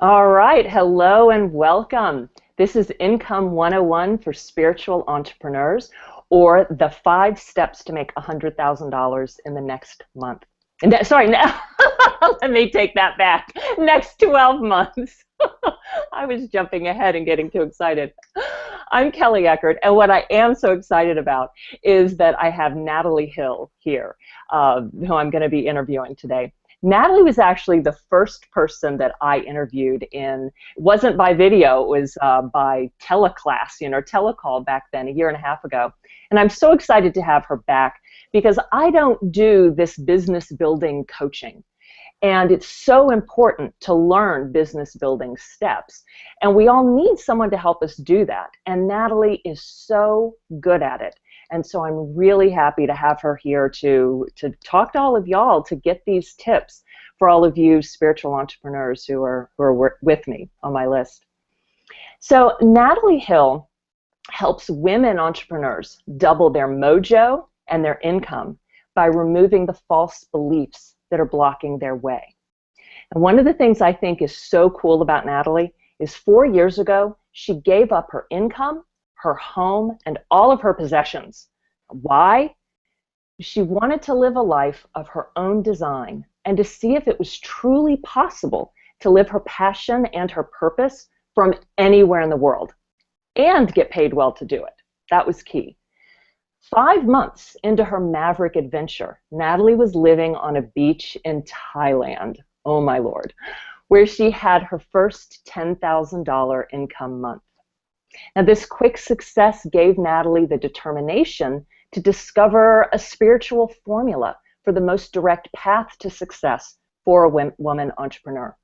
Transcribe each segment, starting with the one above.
All right, hello and welcome. This is Income 101 for spiritual entrepreneurs, or the 5 steps to make $100,000 in the next month. Sorry, now, let me take that back. Next 12 months. I was jumping ahead and getting too excited. I'm Kelly Eckert, and what I am so excited about is that I have Natalie Hill here, who I'm going to be interviewing today. Natalie was actually the first person that I interviewed it wasn't by video, it was by teleclass, telecall back then, a year and a half ago. And I'm so excited to have her back because I don't do this business building coaching. And it's so important to learn business building steps. And we all need someone to help us do that. And Natalie is so good at it. And so I'm really happy to have her here to talk to all of y'all, to get these tips for all of you spiritual entrepreneurs who are with me on my list. So Natalie Hill helps women entrepreneurs double their mojo and their income by removing the false beliefs that are blocking their way. And one of the things I think is so cool about Natalie is 4 years ago, she gave up her income, her home, and all of her possessions. Why? She wanted to live a life of her own design and to see if it was truly possible to live her passion and her purpose from anywhere in the world and get paid well to do it. That was key. 5 months into her maverick adventure, Natalie was living on a beach in Thailand, oh my Lord, where she had her first $10,000 income month. Now, this quick success gave Natalie the determination to discover a spiritual formula for the most direct path to success for a woman entrepreneur.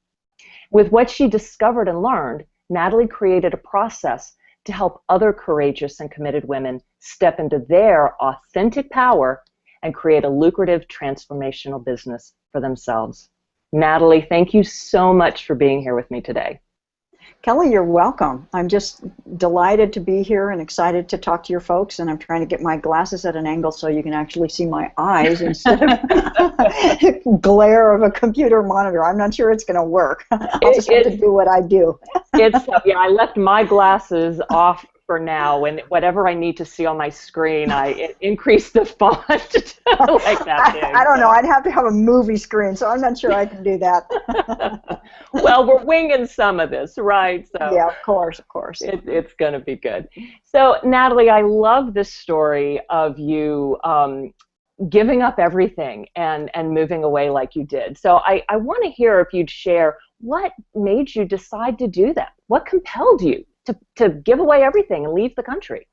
With what she discovered and learned, Natalie created a process to help other courageous and committed women step into their authentic power and create a lucrative transformational business for themselves. Natalie, thank you so much for being here with me today. Kelly, you're welcome. I'm just delighted to be here and excited to talk to your folks, and I'm trying to get my glasses at an angle so you can actually see my eyes instead of glare of a computer monitor. I'm not sure it's going to work. I'll just have to do what I do. Yeah, I left my glasses off for now, and whatever I need to see on my screen, I increase the font like that big. I don't know. I'd have to have a movie screen, so I'm not sure I can do that. Well, we're winging some of this, right? So yeah, of course. It's going to be good. So, Natalie, I love this story of you giving up everything and moving away like you did. So I want to hear if you'd share what made you decide to do that. What compelled you to give away everything and leave the country?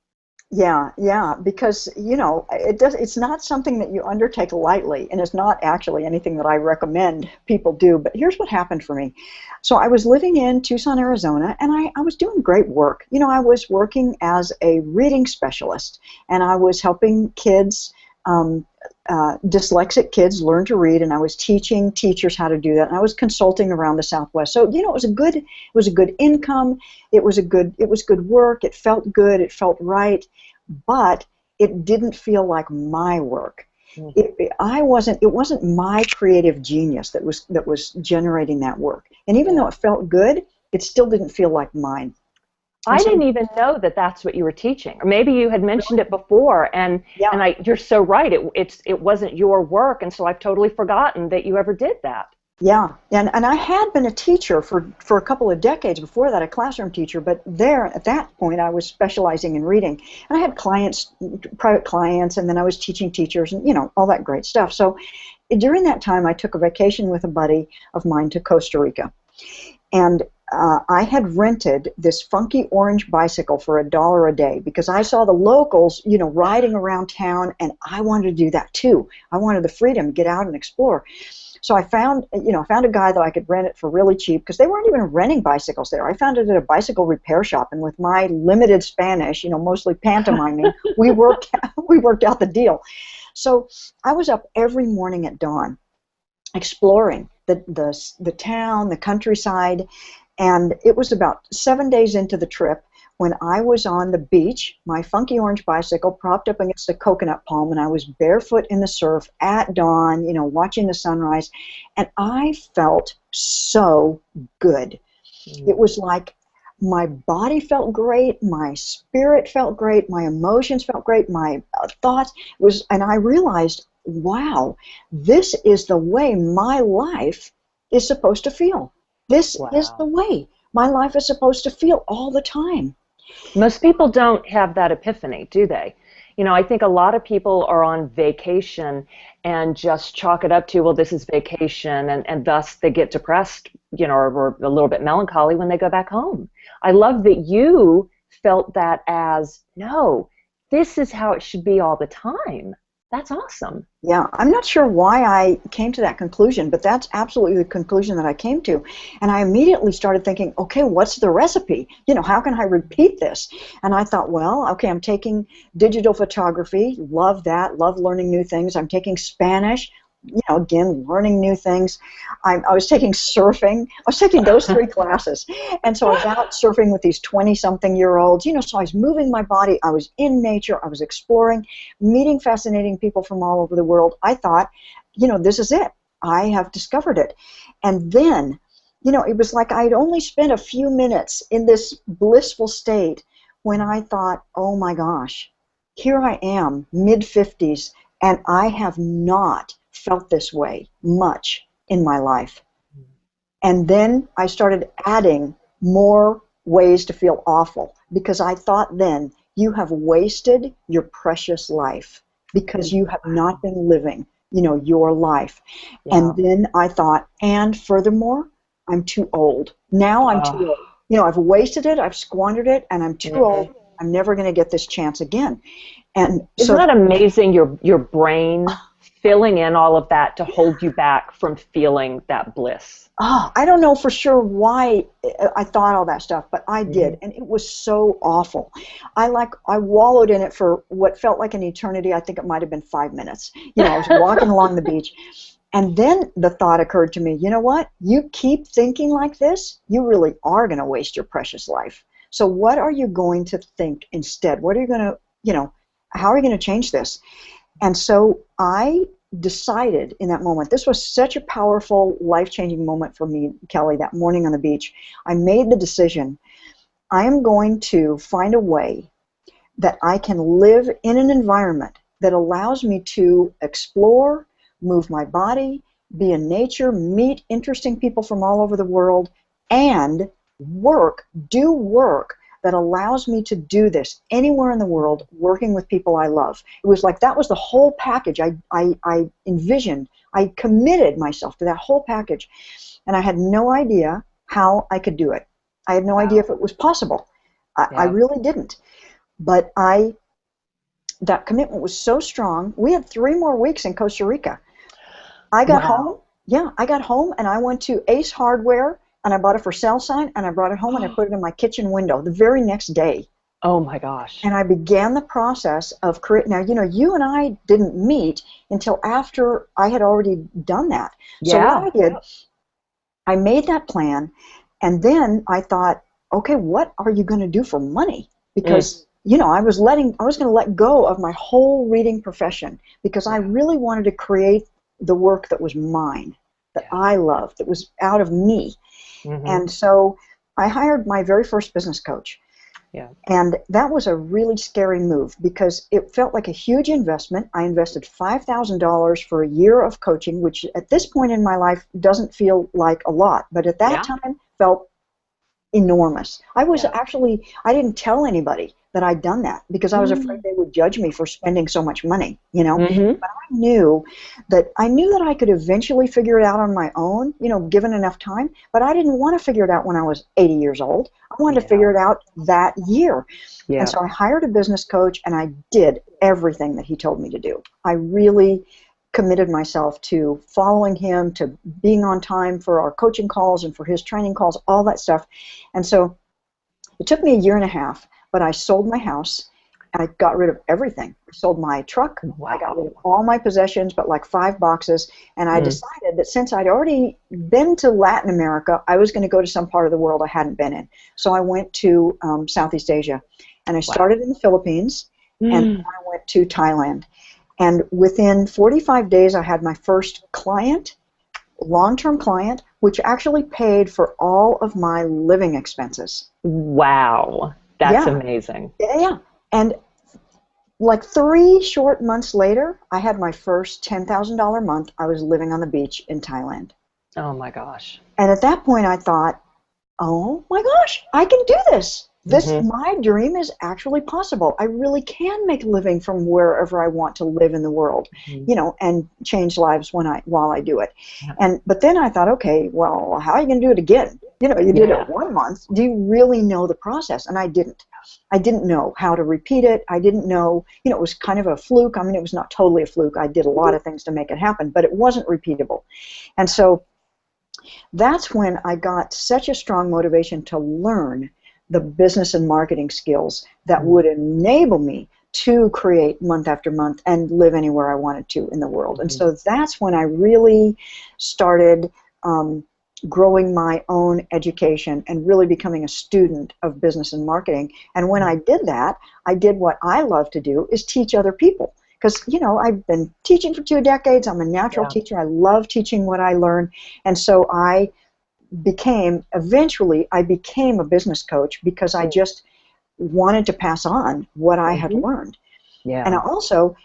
Yeah, because, it's not something that you undertake lightly, and it's not actually anything that I recommend people do, but here's what happened for me. So I was living in Tucson, Arizona, and I was doing great work. I was working as a reading specialist, and I was helping kids, dyslexic kids learn to read, and I was teaching teachers how to do that, and I was consulting around the Southwest. So it was a good income, it was good work, it felt good, it felt right, but it didn't feel like my work. It wasn't my creative genius that was generating that work, and even though it felt good, it still didn't feel like mine. I didn't even know that that's what you were teaching, or maybe you had mentioned it before, and you're so right. It wasn't your work, and so I've totally forgotten that you ever did that. Yeah, and I had been a teacher for a couple of decades before that, a classroom teacher, but at that point I was specializing in reading, and I had private clients, and then I was teaching teachers, and all that great stuff. So during that time, I took a vacation with a buddy of mine to Costa Rica, and I had rented this funky orange bicycle for $1 a day because I saw the locals, riding around town, and I wanted to do that too. I wanted the freedom to get out and explore. So I found a guy that I could rent it for really cheap because they weren't even renting bicycles there. I found it at a bicycle repair shop, and with my limited Spanish, mostly pantomiming, we worked out the deal. So I was up every morning at dawn, exploring the town, the countryside. And it was about 7 days into the trip when I was on the beach, my funky orange bicycle propped up against a coconut palm, and I was barefoot in the surf at dawn, watching the sunrise, and I felt so good. It was like my body felt great, my spirit felt great, my emotions felt great, my thoughts and I realized, wow, this is the way my life is supposed to feel. This is the Wow. way my life is supposed to feel all the time. Most people don't have that epiphany, do they? I think a lot of people are on vacation and just chalk it up to, well, this is vacation, and thus they get depressed, or a little bit melancholy when they go back home. I love that you felt that as, no, this is how it should be all the time. That's awesome. Yeah, I'm not sure why I came to that conclusion, but that's absolutely the conclusion that I came to. And I immediately started thinking, okay, what's the recipe? How can I repeat this? And I thought, well, okay, I'm taking digital photography, love that, love learning new things. I'm taking Spanish, again, learning new things. I was taking surfing. I was taking those 3 classes. And so I was out surfing with these 20-something-year-olds, so I was moving my body. I was in nature. I was exploring, meeting fascinating people from all over the world. I thought, this is it. I have discovered it. And then, it was like I'd only spent a few minutes in this blissful state when I thought, oh my gosh, here I am, mid-50s, and I have not felt this way much in my life. And then I started adding more ways to feel awful, because I thought then, you have wasted your precious life because you have not been living, your life. Yeah. And then I thought, and furthermore, I'm too old. Now I'm too old. I've wasted it, I've squandered it, and I'm too old. I'm never going to get this chance again. And isn't that amazing, your brain filling in all of that to hold you back from feeling that bliss? Oh, I don't know for sure why I thought all that stuff, but I did, and it was so awful. I wallowed in it for what felt like an eternity. I think it might have been 5 minutes. I was walking along the beach, and then the thought occurred to me, you know what? You keep thinking like this, you really are going to waste your precious life. So what are you going to think instead? What are you going to, how are you going to change this? And so I decided in that moment, this was such a powerful, life-changing moment for me, Kelly, that morning on the beach. I made the decision, I am going to find a way that I can live in an environment that allows me to explore, move my body, be in nature, meet interesting people from all over the world, and do work that allows me to do this anywhere in the world, working with people I love. It was like that was the whole package I envisioned. I committed myself to that whole package, and I had no idea how I could do it. I had no idea if it was possible. I really didn't. But that commitment was so strong. We had 3 more weeks in Costa Rica. I got home. Yeah, I got home and I went to Ace Hardware and I bought a for sale sign and I brought it home and I put it in my kitchen window the very next day. Oh my gosh. And I began the process of creating. Now, you and I didn't meet until after I had already done that. So what I did, I made that plan, and then I thought, okay, what are you going to do for money? Because I was going to let go of my whole reading profession because I really wanted to create the work that was mine, that I loved, that was out of me. And so I hired my very first business coach. And that was a really scary move because it felt like a huge investment. I invested $5,000 for a year of coaching, which at this point in my life doesn't feel like a lot, but at that time felt enormous. I was actually, I didn't tell anybody that I'd done that because I was afraid they would judge me for spending so much money, But I knew that I could eventually figure it out on my own, given enough time, but I didn't want to figure it out when I was 80 years old. I wanted to figure it out that year. And so I hired a business coach and I did everything that he told me to do. I really committed myself to following him, to being on time for our coaching calls and for his training calls, all that stuff. And so it took me a year and a half, but I sold my house. I got rid of everything. I sold my truck. I got rid of all my possessions, but like 5 boxes. And I decided that since I'd already been to Latin America, I was going to go to some part of the world I hadn't been in. So I went to Southeast Asia. And I started in the Philippines, and I went to Thailand. And within 45 days, I had my first client, long-term client, which actually paid for all of my living expenses. Wow. That's Yeah, amazing. yeah. And like 3 short months later, I had my first $10,000 month. I was living on the beach in Thailand. Oh my gosh. And at that point, I thought, oh my gosh, I can do this. Hmm. My dream is actually possible. I really can make a living from wherever I want to live in the world, Hmm. and change lives while I do it. Yeah. But then I thought, okay, well, how are you going to do it again? You did it Yeah. 1 month. Do you really know the process? And I didn't. I didn't know how to repeat it. I didn't know, it was kind of a fluke. I mean, it was not totally a fluke. I did a lot of things to make it happen, but it wasn't repeatable. And so that's when I got such a strong motivation to learn the business and marketing skills that would enable me to create month after month and live anywhere I wanted to in the world. And Mm-hmm. so that's when I really started growing my own education and really becoming a student of business and marketing. And when I did that, I did what I love to do, is teach other people. Because, I've been teaching for 2 decades. I'm a natural Yeah. teacher. I love teaching what I learn. And so eventually I became a business coach because I just wanted to pass on what I had Mm-hmm. learned. And Yeah. also,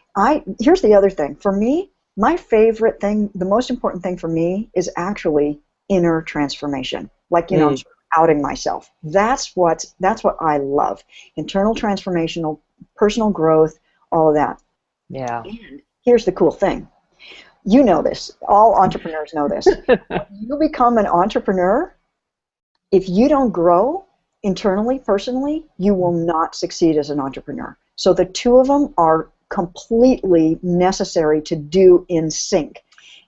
here's the other thing. For me, my favorite thing, the most important thing for me is actually inner transformation. Like, I'm Mm. sort of outing myself. That's what I love. Internal transformational, personal growth, all of that. Yeah. And here's the cool thing. You know this. All entrepreneurs know this. When you become an entrepreneur, if you don't grow internally, personally, you will not succeed as an entrepreneur. So the two of them are completely necessary to do in sync.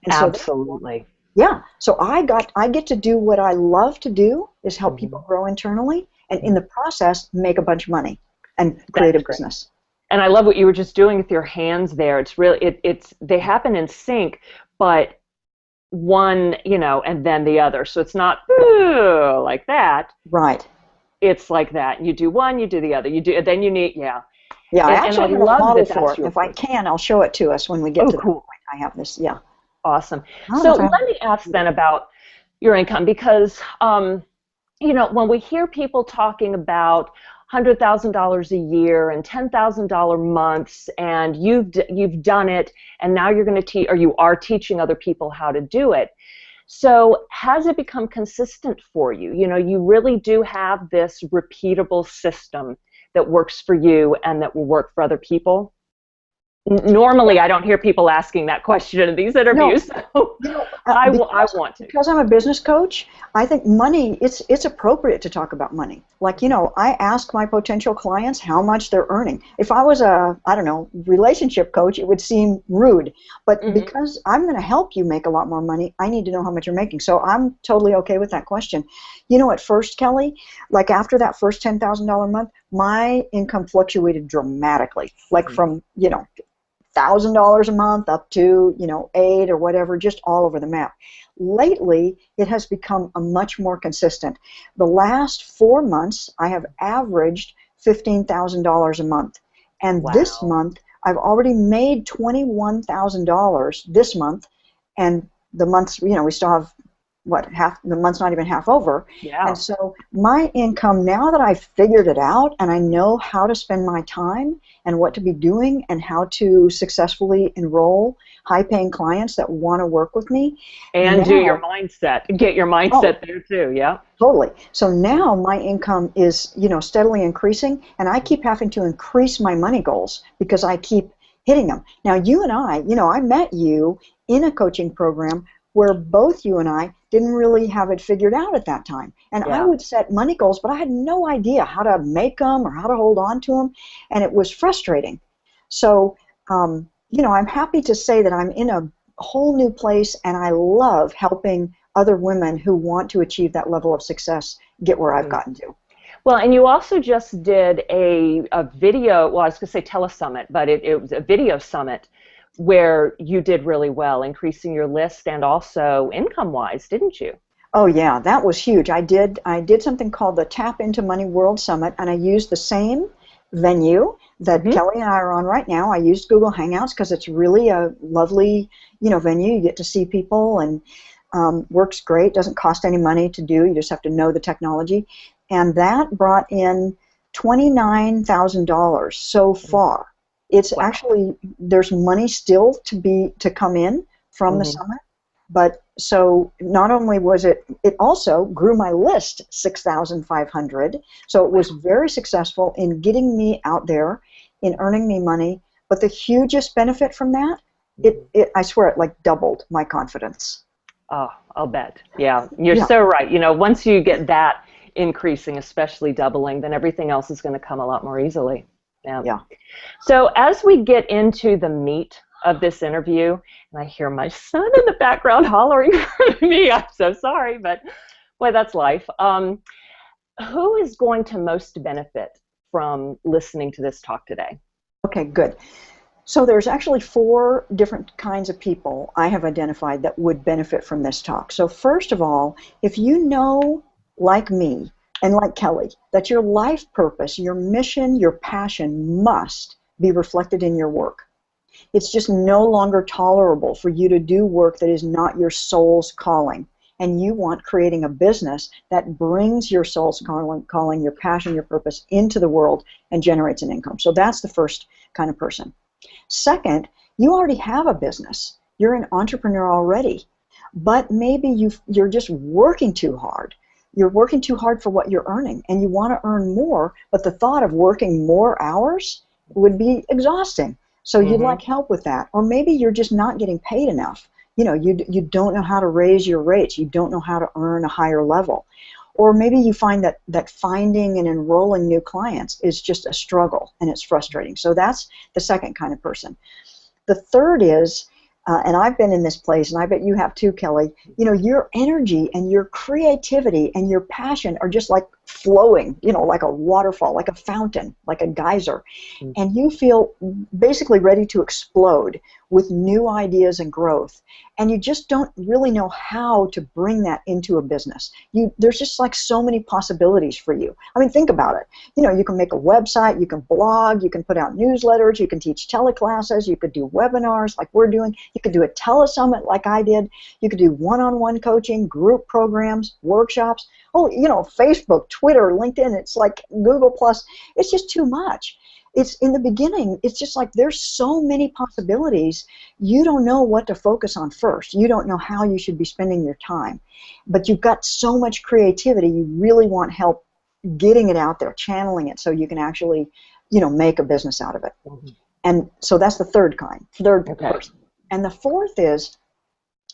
And so, Absolutely. yeah, so I get to do what I love to do, is help Hmm. people grow internally, and in the process make a bunch of money and create a That's great. business. And I love what you were just doing with your hands there. It's really it's they happen in sync, but one, and then the other. So it's not "Ooh," like that. Right. It's like that. You do one, you do the other. You do, then you need, yeah. Yeah, I And I actually have a love model that for that's it. your If I approach. can, I'll show it to us when we get Oh, to that cool. point. I have this. Yeah. Awesome. I don't know So if I have. let me ask then about your income because, when we hear people talking about $100,000 a year and $10,000 months, and you've done it, and now you're going to teach, or you are teaching other people how to do it. So has it become consistent for you? You really do have this repeatable system that works for you and that will work for other people? Normally, I don't hear people asking that question in these No, interviews, so I want to. because I'm a business coach, I think money, it's appropriate to talk about money. Like, I ask my potential clients how much they're earning. If I was a, I don't know, relationship coach, it would seem rude. But Hmm. because I'm going to help you make a lot more money, I need to know how much you're making. So I'm totally okay with that question. At first, Kelly, like after that first $10,000 month, my income fluctuated dramatically. Like from, $1,000 a month up to, 8 or whatever, just all over the map. Lately, it has become a much more consistent. The last 4 months, I have averaged $15,000 a month. And this Wow. month, I've already made $21,000 this month. And the months, we still have, what, half, the month's not even half over. And Yeah. so my income, now that I've figured it out and I know how to spend my time and what to be doing and how to successfully enroll high-paying clients that want to work with me, And do your now, mindset. Get your oh, mindset there too. Yeah. totally. So now my income is, steadily increasing, and I keep having to increase my money goals because I keep hitting them. Now, you and I met you in a coaching program where both you and I didn't really have it figured out at that time. And I Yeah. would set money goals, but I had no idea how to make them or how to hold on to them, and it was frustrating. So, I'm happy to say that I'm in a whole new place, and I love helping other women who want to achieve that level of success get where I've Mm. gotten to. Well, and you also just did a video, well, I was going to say telesummit, but it was a video summit where you did really well, increasing your list and also income-wise, didn't you? Oh yeah, that was huge. I did something called the Tap Into Money World Summit, and I used the same venue that Hmm. Kelly and I are on right now. I used Google Hangouts because it's really a lovely, venue. You get to see people, and works great, doesn't cost any money to do. You just have to know the technology. And that brought in $29,000 so far. It's Wow. actually, there's money still to come in from the Mm-hmm. summit. But so not only was it also grew my list 6,500. So it was very successful in getting me out there, in earning me money. But the hugest benefit from that, I swear it like doubled my confidence. Oh, I'll bet. Yeah, you're Yeah. so right. Once you get that increasing, especially doubling, then everything else is going to come a lot more easily. Yeah. Yeah. So as we get into the meat of this interview, and I hear my son in the background hollering for me, I'm so sorry, but boy, that's life. Who is going to most benefit from listening to this talk today? Okay, good. So there's actually 4 different kinds of people I have identified that would benefit from this talk. So first of all, if you know, like me and like Kelly, that your life purpose, your mission, your passion must be reflected in your work. It's just no longer tolerable for you to do work that is not your soul's calling. And you want creating a business that brings your soul's calling, your passion, your purpose into the world and generates an income. So that's the first kind of person. Second, you already have a business. You're an entrepreneur already, but maybe you're just working too hard. You're working too hard for what you're earning, and you want to earn more, but the thought of working more hours would be exhausting. So you'd like help with that. Or maybe you're just not getting paid enough. You don't know how to raise your rates. You don't know how to earn a higher level. Or maybe you find that finding and enrolling new clients is just a struggle and it's frustrating. So that's the second kind of person. The third is, and I've been in this place, and I bet you have too, Kelly, your energy and your creativity and your passion are just like flowing, like a waterfall, like a fountain, like a geyser. And you feel basically ready to explode with new ideas and growth. And you just don't really know how to bring that into a business. There's just like so many possibilities for you. I mean, think about it. You can make a website, you can blog, you can put out newsletters, you can teach teleclasses, you could do webinars like we're doing, you could do a telesummit like I did, you could do one-on-one coaching, group programs, workshops. Oh, Facebook, Twitter, LinkedIn, it's like Google Plus. It's just too much. It's in the beginning, it's just like there's so many possibilities. You don't know what to focus on first. You don't know how you should be spending your time. But you've got so much creativity, you really want help getting it out there, channeling it so you can actually, make a business out of it. And so that's the third person. And the fourth is,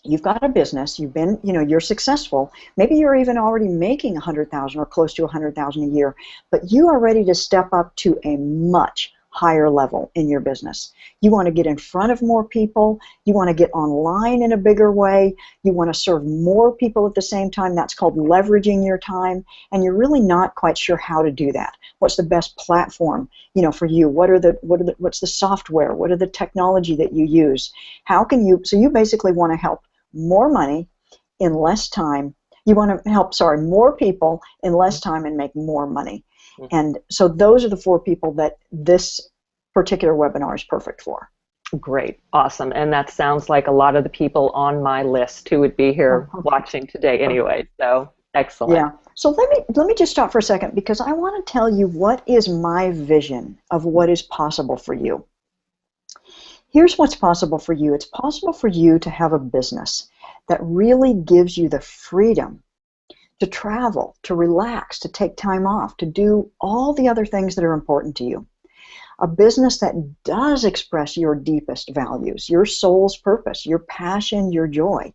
you've got a business, you're successful, maybe you're even already making $100,000 or close to $100,000 a year, but you are ready to step up to a much higher level in your business. You want to get in front of more people, you want to get online in a bigger way, you want to serve more people at the same time. That's called leveraging your time, and you're really not quite sure how to do that. What's the best platform, for you? What's the software? What are the technology that you use? So you basically want to help more money in less time. You want to help, more people in less time and make more money. And so those are the 4 people that this particular webinar is perfect for. Great. Awesome. And that sounds like a lot of the people on my list who would be here watching today anyway. So excellent. Yeah. So let me just stop for a second, because I want to tell you what is my vision of what is possible for you. Here's what's possible for you. It's possible for you to have a business that really gives you the freedom to travel, to relax, to take time off, to do all the other things that are important to you. A business that does express your deepest values, your soul's purpose, your passion, your joy.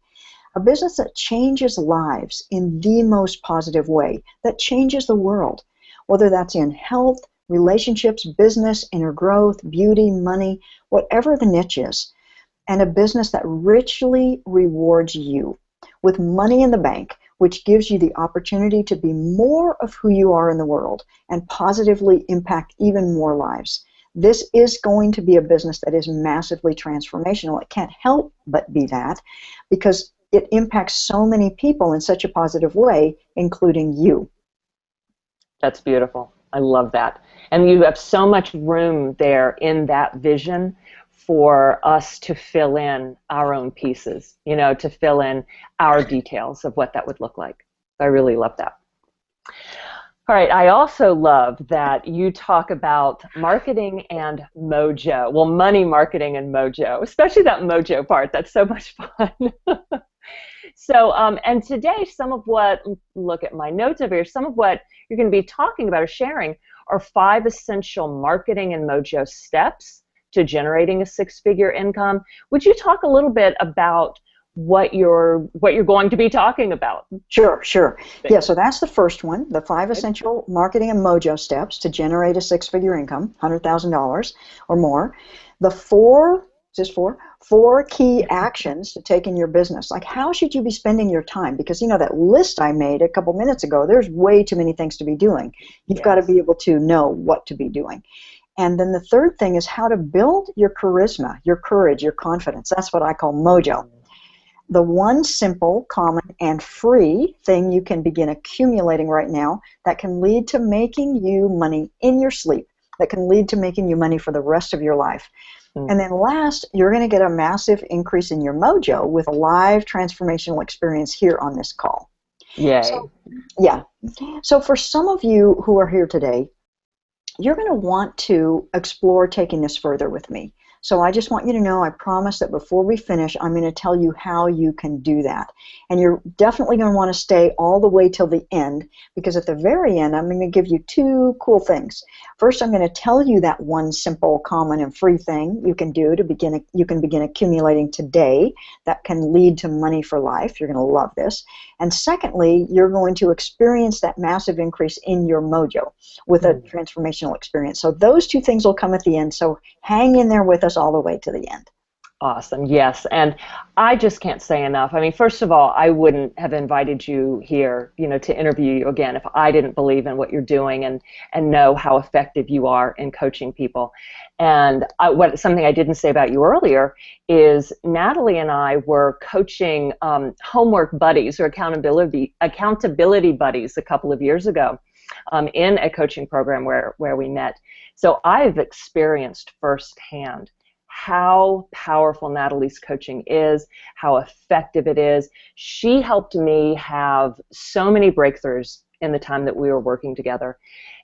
A business that changes lives in the most positive way, that changes the world, whether that's in health, relationships, business, inner growth, beauty, money, whatever the niche is. And a business that richly rewards you with money in the bank, which gives you the opportunity to be more of who you are in the world and positively impact even more lives. This is going to be a business that is massively transformational. It can't help but be that, because it impacts so many people in such a positive way, including you. That's beautiful. I love that. And you have so much room there in that vision for us to fill in our own pieces, to fill in our details of what that would look like. I really love that. All right, I also love that you talk about marketing and mojo. Well, money, marketing, and mojo, especially that mojo part. That's so much fun. So, and today, look at my notes over here, some of what you're going to be talking about or sharing are 5 essential marketing and mojo steps to generating a 6-figure income. Would you talk a little bit about what you're going to be talking about? Sure. Yeah, so that's the first one, the 5 essential marketing and mojo steps to generate a 6-figure income, $100,000 or more. The 4 key actions to take in your business. Like, how should you be spending your time? Because that list I made a couple minutes ago, there's way too many things to be doing. You've got to be able to know what to be doing. And then the third thing is how to build your charisma, your courage, your confidence. That's what I call mojo. The one simple, common, and free thing you can begin accumulating right now that can lead to making you money in your sleep, that can lead to making you money for the rest of your life. And then last, you're going to get a massive increase in your mojo with a live transformational experience here on this call. Yay. So for some of you who are here today, you're going to want to explore taking this further with me. So I just want you to know, I promise that before we finish, I'm going to tell you how you can do that. And you're definitely going to want to stay all the way till the end, because at the very end, I'm going to give you 2 cool things. First, I'm going to tell you that one simple, common, and free thing you can do you can begin accumulating today that can lead to money for life. You're going to love this. And secondly, you're going to experience that massive increase in your mojo with a transformational experience. So those 2 things will come at the end. So hang in there with us all the way to the end. Awesome. Yes. And I just can't say enough. I mean, first of all, I wouldn't have invited you here, to interview you again if I didn't believe in what you're doing and know how effective you are in coaching people. And something I didn't say about you earlier is Natalie and I were coaching homework buddies or accountability buddies a couple of years ago in a coaching program where we met. So I've experienced firsthand how powerful Natalie's coaching is, how effective it is. She helped me have so many breakthroughs in the time that we were working together.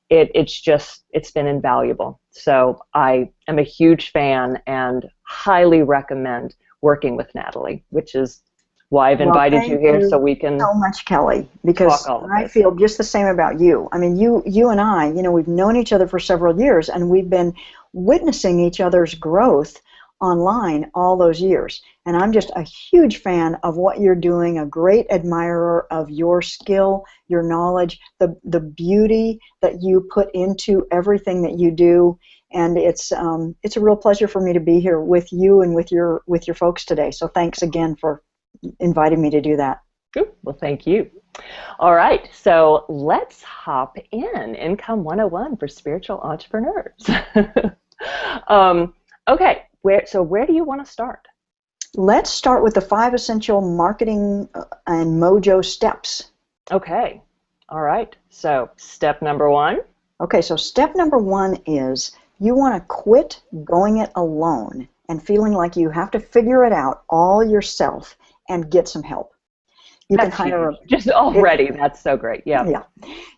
It's been invaluable. So I am a huge fan and highly recommend working with Natalie, which is why I've invited you here so we can so much, Kelly, because I feel just the same about you. I mean, you and I, we've known each other for several years, and we've been witnessing each other's growth online all those years. And I'm just a huge fan of what you're doing, a great admirer of your skill, your knowledge, the beauty that you put into everything that you do. And it's a real pleasure for me to be here with you and with your folks today. So thanks again for inviting me to do that. Well, thank you. All right, so let's hop in. Income 101 for spiritual entrepreneurs. Okay, where do you want to start? Let's start with the 5 essential marketing and mojo steps. Okay, all right. So step number 1. Okay, so step number 1 is you want to quit going it alone and feeling like you have to figure it out all yourself and get some help. You can hire just already. That's so great. Yeah. Yeah.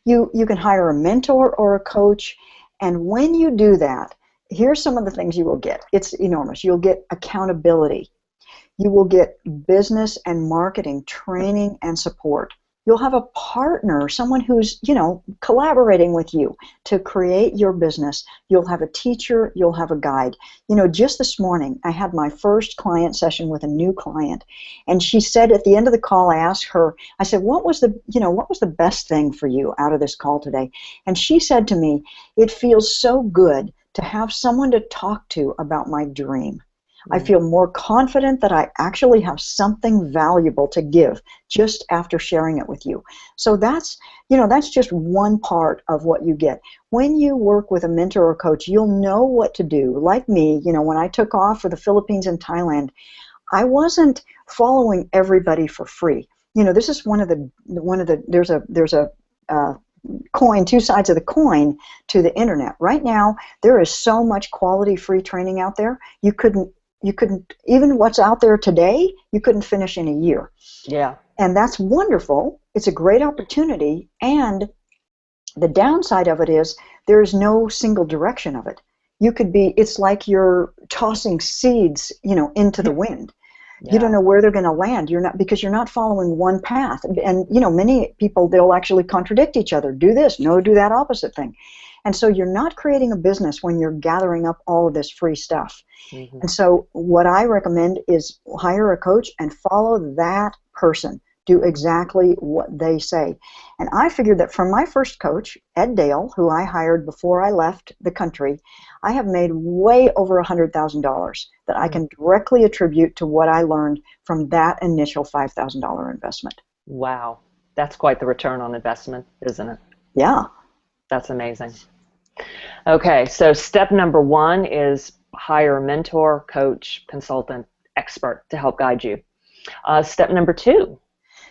You can hire a mentor or a coach, and when you do that, here's some of the things you will get. It's enormous. You'll get accountability. You will get business and marketing training and support. You'll have a partner, someone who's, collaborating with you to create your business. You'll have a teacher. You'll have a guide. Just this morning, I had my first client session with a new client, and she said at the end of the call, I asked her, I said, what was the best thing for you out of this call today? And she said to me, it feels so good to have someone to talk to about my dream. I feel more confident that I actually have something valuable to give just after sharing it with you. So that's just one part of what you get. When you work with a mentor or coach, you'll know what to do. Like me, when I took off for the Philippines and Thailand, I wasn't following everybody for free. This is there's a coin, two sides of the coin to the internet. Right now, there is so much quality free training out there. You couldn't even what's out there today, you couldn't finish in a year. Yeah. And that's wonderful. It's a great opportunity. And the downside of it is there's no single direction of it. It's like you're tossing seeds, into the wind. Yeah. You don't know where they're going to land. Because you're not following one path. And, many people, they'll actually contradict each other. Do this, no, do that opposite thing. And so you're not creating a business when you're gathering up all of this free stuff. Mm-hmm. And so what I recommend is hire a coach and follow that person. Do exactly what they say. And I figured that from my first coach, Ed Dale, who I hired before I left the country, I have made way over $100,000 that I can directly attribute to what I learned from that initial $5,000 investment. Wow. That's quite the return on investment, isn't it? Yeah. That's amazing. Okay, so step number 1 is hire a mentor, coach, consultant, expert to help guide you. Step number 2.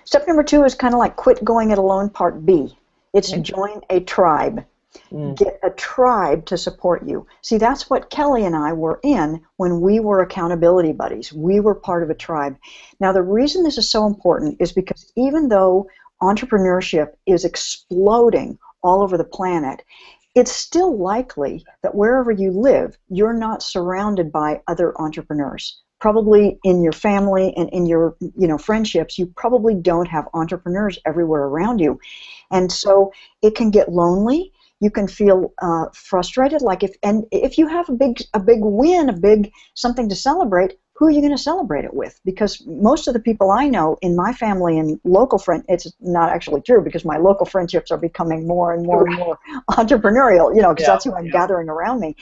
Step number 2 is kind of like quit going it alone, part B. It's join a tribe. Get a tribe to support you. See, that's what Kelly and I were in when we were accountability buddies. We were part of a tribe. Now, the reason this is so important is because even though entrepreneurship is exploding all over the planet, it's still likely that wherever you live, you're not surrounded by other entrepreneurs. Probably in your family and in your friendships, you probably don't have entrepreneurs everywhere around you. And so it can get lonely. You can feel frustrated. If you have a big win, something to celebrate, who are you going to celebrate it with? Because most of the people I know in my family and local it's not actually true because my local friendships are becoming more and more and more entrepreneurial, because that's who I'm gathering around me.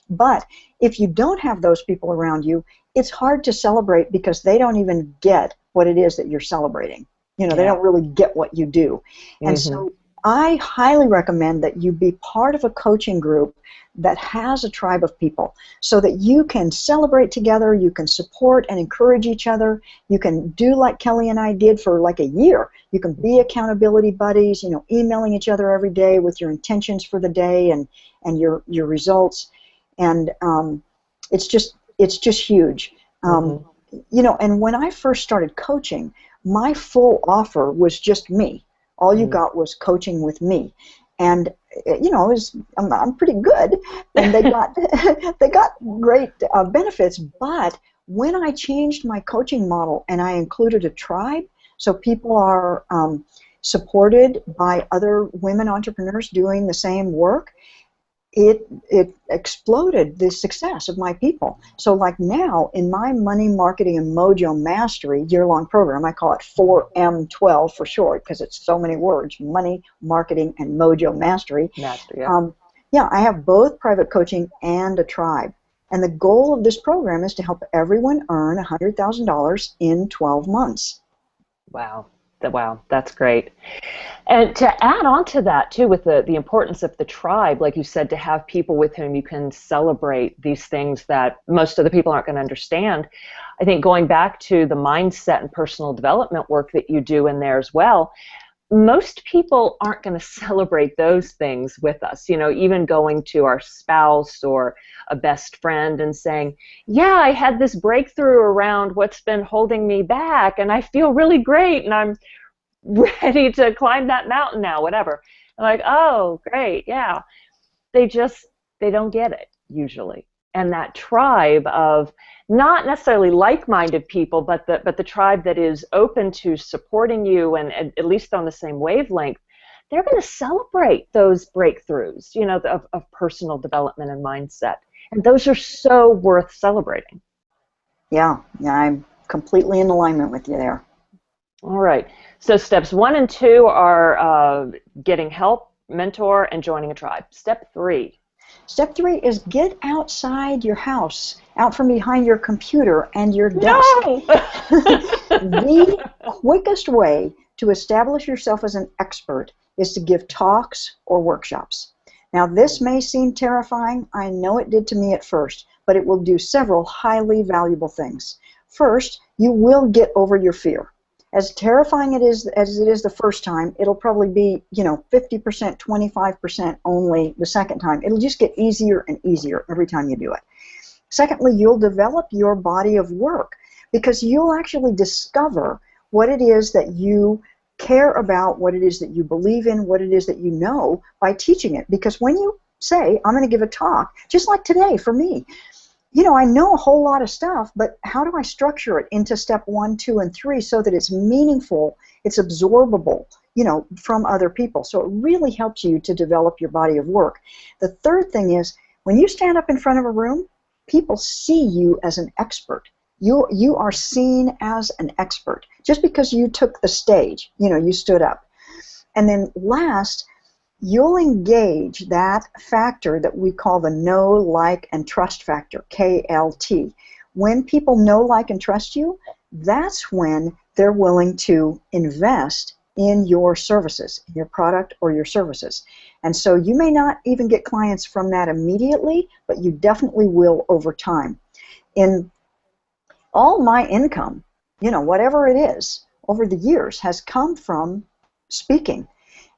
But if you don't have those people around you, it's hard to celebrate because they don't even get what it is that you're celebrating. They don't really get what you do. And so I highly recommend that you be part of a coaching group that has a tribe of people so that you can celebrate together, you can support and encourage each other, you can do like Kelly and I did for like a year. You can be accountability buddies, emailing each other every day with your intentions for the day and your results. And it's just huge. And when I first started coaching, my full offer was just me. All you got was coaching with me. And I'm pretty good, and they got great benefits. But when I changed my coaching model and I included a tribe, so people are supported by other women entrepreneurs doing the same work, it exploded the success of my people. So like now in my Money, Marketing, and Mojo Mastery year-long program, I call it 4M12 for short because it's so many words, Money, Marketing, and Mojo Mastery. I have both private coaching and a tribe. And the goal of this program is to help everyone earn $100,000 in 12 months. Wow. Wow, that's great. And to add on to that, too, with the importance of the tribe, like you said, to have people with whom you can celebrate these things that most of the people aren't going to understand, I think going back to the mindset and personal development work that you do in there as well, most people aren't going to celebrate those things with us, even going to our spouse or a best friend and saying, yeah, I had this breakthrough around what's been holding me back and I feel really great and I'm ready to climb that mountain now, whatever. I'm like, oh, great, yeah. They don't get it usually. And that tribe of not necessarily like-minded people, but the tribe that is open to supporting you and at least on the same wavelength, they're going to celebrate those breakthroughs, of personal development and mindset. And those are so worth celebrating. Yeah, I'm completely in alignment with you there. All right. So steps 1 and 2 are getting help, mentor, and joining a tribe. Step 3. Step 3 is get outside your house, out from behind your computer and your desk. No! The quickest way to establish yourself as an expert is to give talks or workshops. Now, this may seem terrifying. I know it did to me at first, but it will do several highly valuable things. First, you will get over your fear. As terrifying as it is the first time, it'll probably be, 50%, 25% only the second time. It'll just get easier and easier every time you do it. Secondly, you'll develop your body of work because you'll actually discover what it is that you care about, what it is that you believe in, what it is that you know by teaching it. Because when you say, I'm going to give a talk, just like today for me, I know a whole lot of stuff, but how do I structure it into step 1, 2, and 3 so that it's meaningful, it's absorbable, from other people? So it really helps you to develop your body of work. The third thing is, when you stand up in front of a room, people see you as an expert. You are seen as an expert just because you took the stage, you stood up. And then last, you'll engage that factor that we call the know, like, and trust factor, KLT. When people know, like, and trust you, that's when they're willing to invest in your services, your product or your services. And so you may not even get clients from that immediately, but you definitely will over time. In all my income, whatever it is, over the years has come from speaking.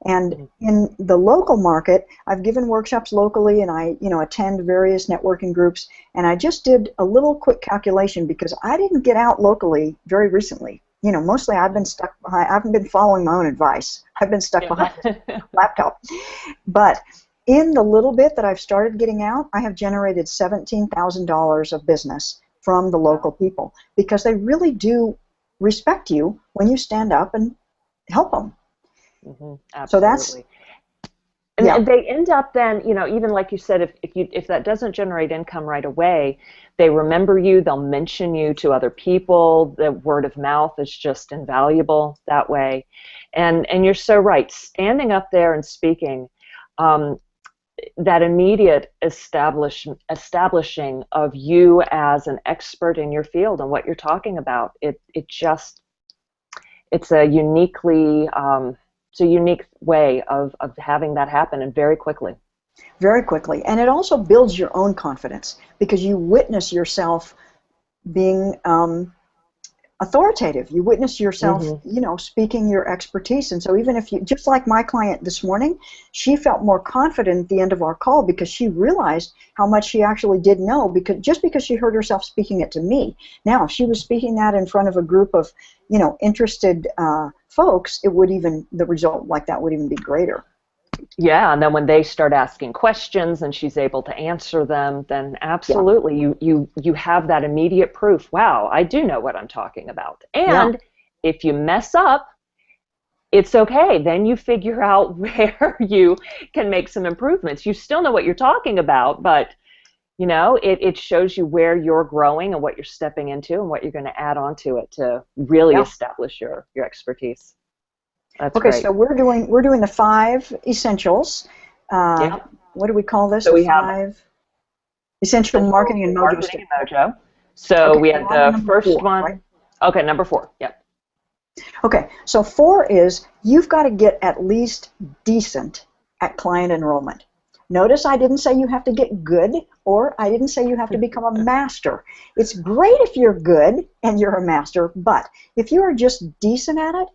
And in the local market, I've given workshops locally, and I, attend various networking groups. And I just did a little quick calculation because I didn't get out locally very recently. Mostly I've been stuck behind. I haven't been following my own advice. I've been stuck behind a laptop. But in the little bit that I've started getting out, I have generated $17,000 of business from the local people because they really do respect you when you stand up and help them. Absolutely. So that's, and they end up then, even like you said, if that doesn't generate income right away, they remember you, they'll mention you to other people. The word of mouth is just invaluable that way. And you're so right. Standing up there and speaking, that immediate establishing of you as an expert in your field and what you're talking about, it's a unique way of having that happen, and very quickly. Very quickly. And it also builds your own confidence because you witness yourself being authoritative. You witness yourself, speaking your expertise. And so even if you, just like my client this morning, she felt more confident at the end of our call because she realized how much she actually did know because she heard herself speaking it to me. Now, if she was speaking that in front of a group of, interested folks, the result like that would even be greater. Yeah, and then when they start asking questions and she's able to answer them, then absolutely you have that immediate proof. Wow, I do know what I'm talking about. And if you mess up, it's okay. Then you figure out where you can make some improvements. You still know what you're talking about, but it shows you where you're growing and what you're stepping into and what you're going to add on to it to really establish your expertise. That's okay, great. so we're doing the 5 essentials. What do we call this? So we have 5 essential marketing and mojo. So we had the first 4, one. Right? Okay, number 4. Yep. Okay, so 4 is you've got to get at least decent at client enrollment. Notice I didn't say you have to get good, or I didn't say you have to become a master. It's great if you're good and you're a master, but if you are just decent at it,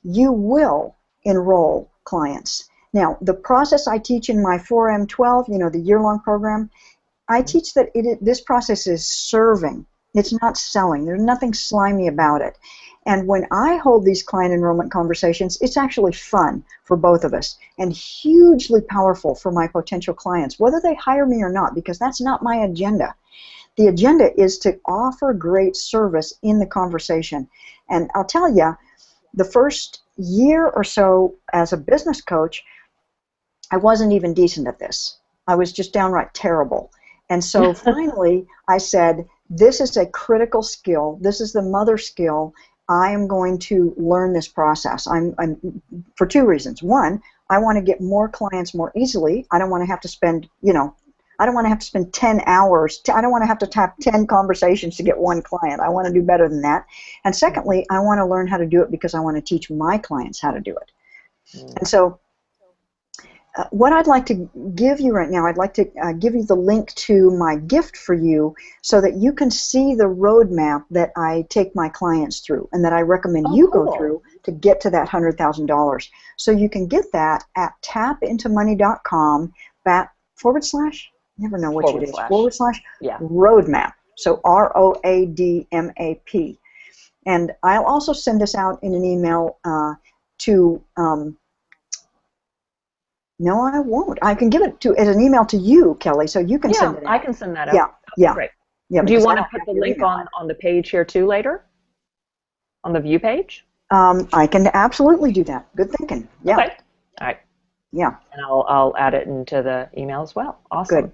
you will enroll clients. Now, the process I teach in my 4M12, the year-long program, I teach that this process is serving. It's not selling. There's nothing slimy about it. And when I hold these client enrollment conversations, it's actually fun for both of us and hugely powerful for my potential clients, whether they hire me or not, because that's not my agenda. The agenda is to offer great service in the conversation. And I'll tell you, the first year or so as a business coach, I wasn't even decent at this. I was just downright terrible. And so finally I said, this is a critical skill. This is the mother skill. I am going to learn this process. I'm for 2 reasons. One, I want to get more clients more easily. I don't want to have to spend, I don't want to have to spend 10 hours. I don't want to have to have 10 conversations to get 1 client. I want to do better than that. And secondly, I want to learn how to do it because I want to teach my clients how to do it. And so what I'd like to give you right now, I'd like to give you the link to my gift for you so that you can see the roadmap that I take my clients through and that I recommend Oh, you cool. go through to get to that $100,000. So you can get that at tapintomoney.com never know what it is, Yeah. roadmap. So ROADMAP. And I'll also send this out in an email to no, I won't. I can give it to as an email to you, Kelly, so you can send it out. I can send that out. Yeah, yeah. Great. Yeah, Do you because I want to don't put have the your link email. on the page here too later? On the view page? I can absolutely do that. Good thinking. Yeah. Okay. All right. Yeah. And I'll add it into the email as well. Awesome. Good.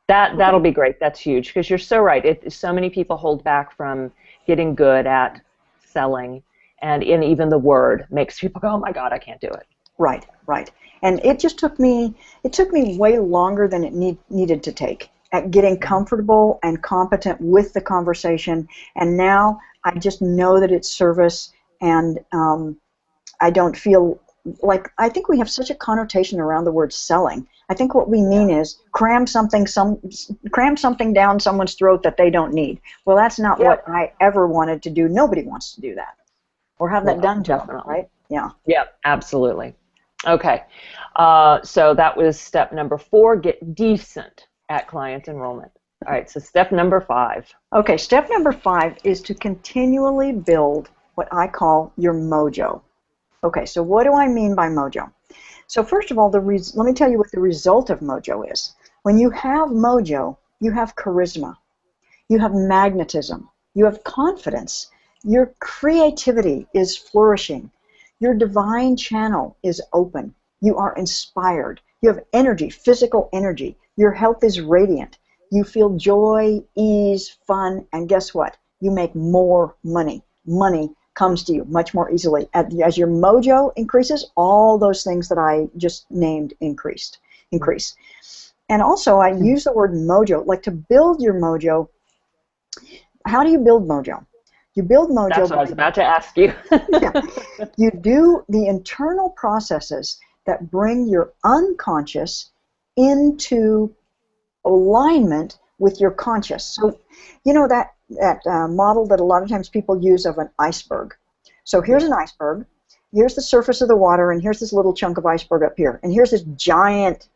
That'll be great. That's huge because you're so right. So many people hold back from getting good at selling, and even the word makes people go, "Oh my God, I can't do it." Right, right. And it just took me way longer than it needed to take at getting comfortable and competent with the conversation. And now I just know that it's service, and I don't feel like, I think we have such a connotation around the word selling. I think what we mean is cram something down someone's throat that they don't need. Well, that's not what I ever wanted to do. Nobody wants to do that or have that done to them, right? Yeah. Yeah, absolutely. Okay. So that was step number 4, get decent at client enrollment. All right, so step number 5. Okay, step number 5 is to continually build what I call your mojo. Okay, so what do I mean by mojo? So first of all, let me tell you what the result of mojo is. When you have mojo, you have charisma, you have magnetism, you have confidence, your creativity is flourishing, your divine channel is open, you are inspired, you have energy, physical energy, your health is radiant, you feel joy, ease, fun, and guess what? You make more money. Money comes to you much more easily. As your mojo increases, all those things that I just named increase. And also, I use the word mojo, like to build your mojo. How do you build mojo? You build mojo. That's what I was about to ask you. Yeah. You do the internal processes that bring your unconscious into alignment with your conscious. So, you know that model that a lot of times people use of an iceberg. So here's an iceberg, here's the surface of the water, and here's this little chunk of iceberg up here, and here's this giant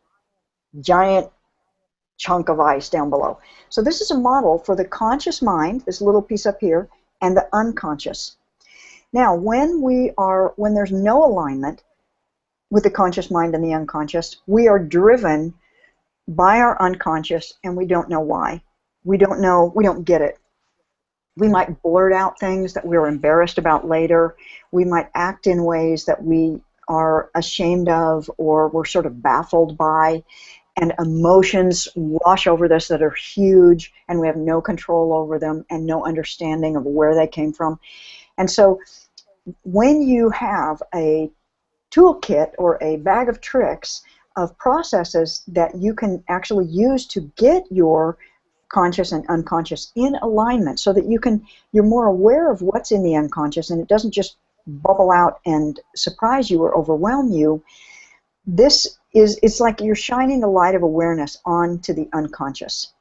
chunk of ice down below. So this is a model for the conscious mind, this little piece up here, and the unconscious. Now, when there's no alignment with the conscious mind and the unconscious, we are driven by our unconscious, and we don't know why. We don't get it. We might blurt out things that we're embarrassed about later. We might act in ways that we are ashamed of or we're sort of baffled by, and emotions wash over this that are huge, and we have no control over them and no understanding of where they came from. And so when you have a toolkit or a bag of tricks of processes that you can actually use to get your conscious and unconscious in alignment so that you're more aware of what's in the unconscious and it doesn't just bubble out and surprise you or overwhelm you, it's like you're shining the light of awareness onto the unconscious.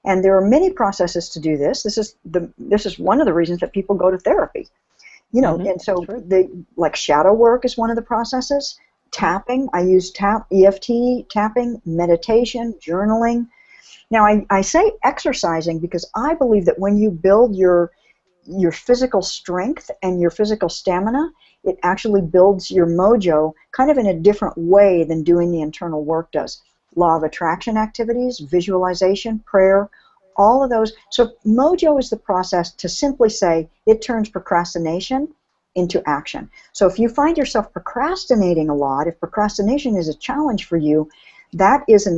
And there are many processes to do this. This is one of the reasons that people go to therapy. And so like shadow work is one of the processes. Tapping, I use EFT, tapping, meditation, journaling. Now, I say exercising because I believe that when you build your physical strength and your physical stamina, it actually builds your mojo kind of in a different way than doing the internal work does. Law of attraction activities, visualization, prayer, all of those. So mojo is the process to simply say it turns procrastination into action. So if you find yourself procrastinating a lot, if procrastination is a challenge for you, that is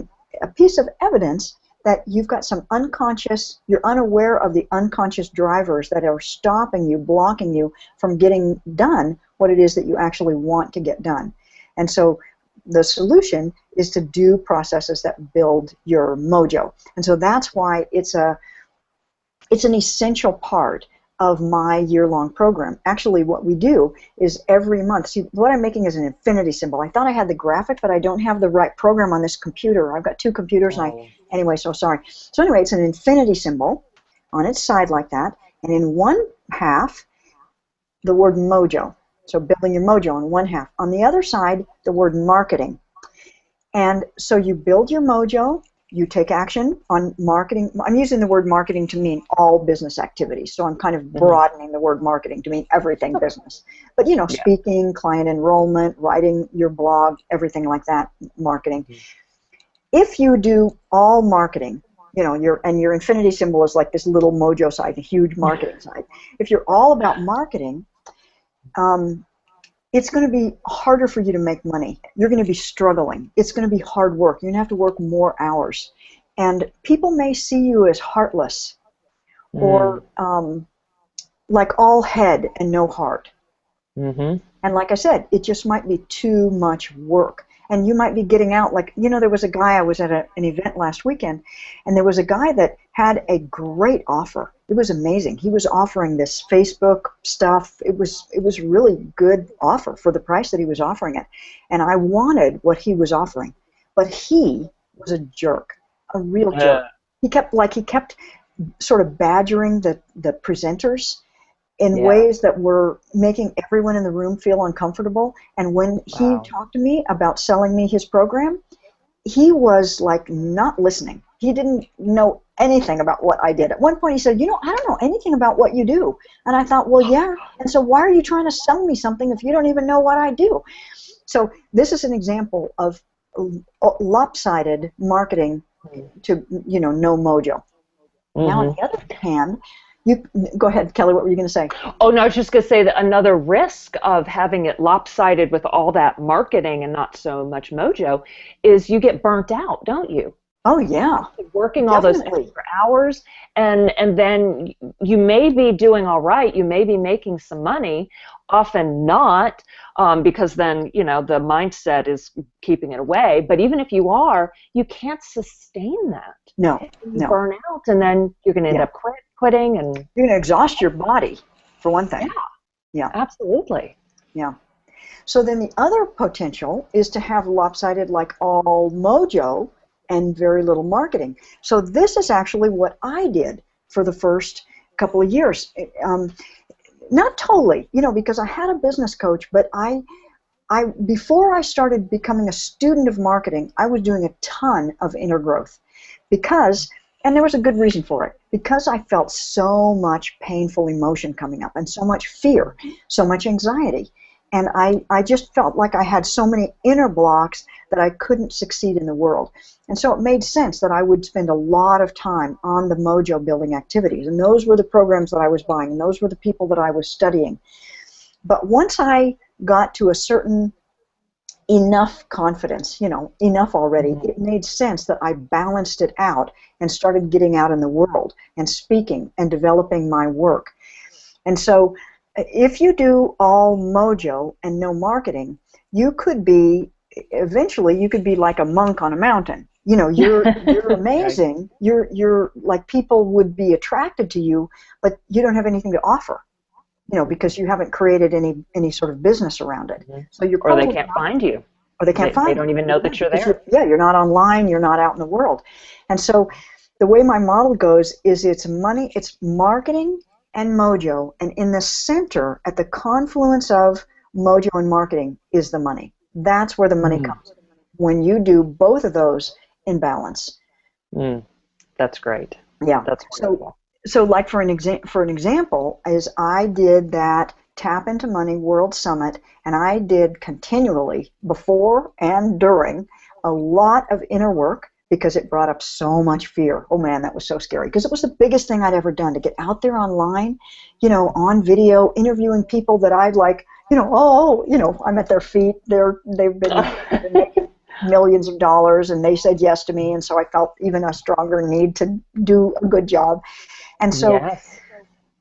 a piece of evidence that you've got some unconscious, you're unaware of the unconscious drivers that are stopping you, blocking you from getting done what it is that you actually want to get done. And so the solution is to do processes that build your mojo. And so that's why it's an essential part of my year-long program. Actually, what we do is every month, see, what I'm making is an infinity symbol. I thought I had the graphic, but I don't have the right program on this computer. I've got two computers, and anyway, so sorry. So anyway, it's an infinity symbol on its side like that, and in one half, the word mojo. So building your mojo on one half. On the other side, the word marketing. And so you build your mojo, you take action on marketing. I'm using the word marketing to mean all business activities. So I'm kind of broadening the word marketing to mean everything business. But, you know, speaking, client enrollment, writing your blog, everything like that, marketing. If you do all marketing, you know, your infinity symbol is like this little mojo side, a huge marketing side. If you're all about marketing, it's going to be harder for you to make money. You're going to be struggling. It's going to be hard work. You're going to have to work more hours. And people may see you as heartless or like all head and no heart. And like I said, it just might be too much work. And you might be getting out, like, you know, there was a guy, I was at an event last weekend, and there was a guy that had a great offer. It was amazing. He was offering this Facebook stuff. It was really good offer for the price that he was offering it. And I wanted what he was offering. But he was a jerk, a real jerk. He kept sort of badgering the presenters in ways that were making everyone in the room feel uncomfortable. And when he talked to me about selling me his program, he was like not listening. He didn't know anything about what I did. At one point he said, you know, I don't know anything about what you do. And I thought, well, yeah, and so why are you trying to sell me something if you don't even know what I do? So this is an example of lopsided marketing to, you know, no mojo. Now, on the other hand, you go ahead, Kelly. What were you going to say? Oh, no, I was just going to say that another risk of having it lopsided with all that marketing and not so much mojo is you get burnt out, don't you? Oh, yeah. Working all those extra hours, and then you may be doing all right. You may be making some money, often not, because then, you know, the mindset is keeping it away. But even if you are, you can't sustain that. No. You burn out, and then you're going to end up quitting, and you're going to exhaust your body, for one thing. Yeah, absolutely. Yeah. So then the other potential is to have lopsided, like all mojo and very little marketing. So this is actually what I did for the first couple of years. Not totally, you know, because I had a business coach, but I before I started becoming a student of marketing, I was doing a ton of inner growth because, and there was a good reason for it, because I felt so much painful emotion coming up and so much fear, so much anxiety. And I just felt like I had so many inner blocks that I couldn't succeed in the world. And so it made sense that I would spend a lot of time on the mojo building activities. And those were the programs that I was buying, and those were the people that I was studying. But once I got to a certain enough confidence, you know, enough already, it made sense that I balanced it out and started getting out in the world and speaking and developing my work. And so if you do all mojo and no marketing, you could be, eventually you could be like a monk on a mountain. You know, you're amazing. You're like, people would be attracted to you, but you don't have anything to offer. You know, because you haven't created any sort of business around it. So you're or they can't find you. Or they can't find you. They don't even know that you're there. You're not online. You're not out in the world. And so the way my model goes is it's marketing and mojo, and in the center, at the confluence of mojo and marketing, is the money. That's where the money comes. When you do both of those in balance. That's great. Yeah. That's wonderful. So like for an example, is I did that Tap into Money World Summit, and I did continually, before and during, a lot of inner work, because it brought up so much fear. Oh man, that was so scary, because it was the biggest thing I'd ever done, to get out there online, you know, on video, interviewing people that I'd like, you know, I'm at their feet. They've been making millions of dollars, and they said yes to me, and so I felt even a stronger need to do a good job. And so,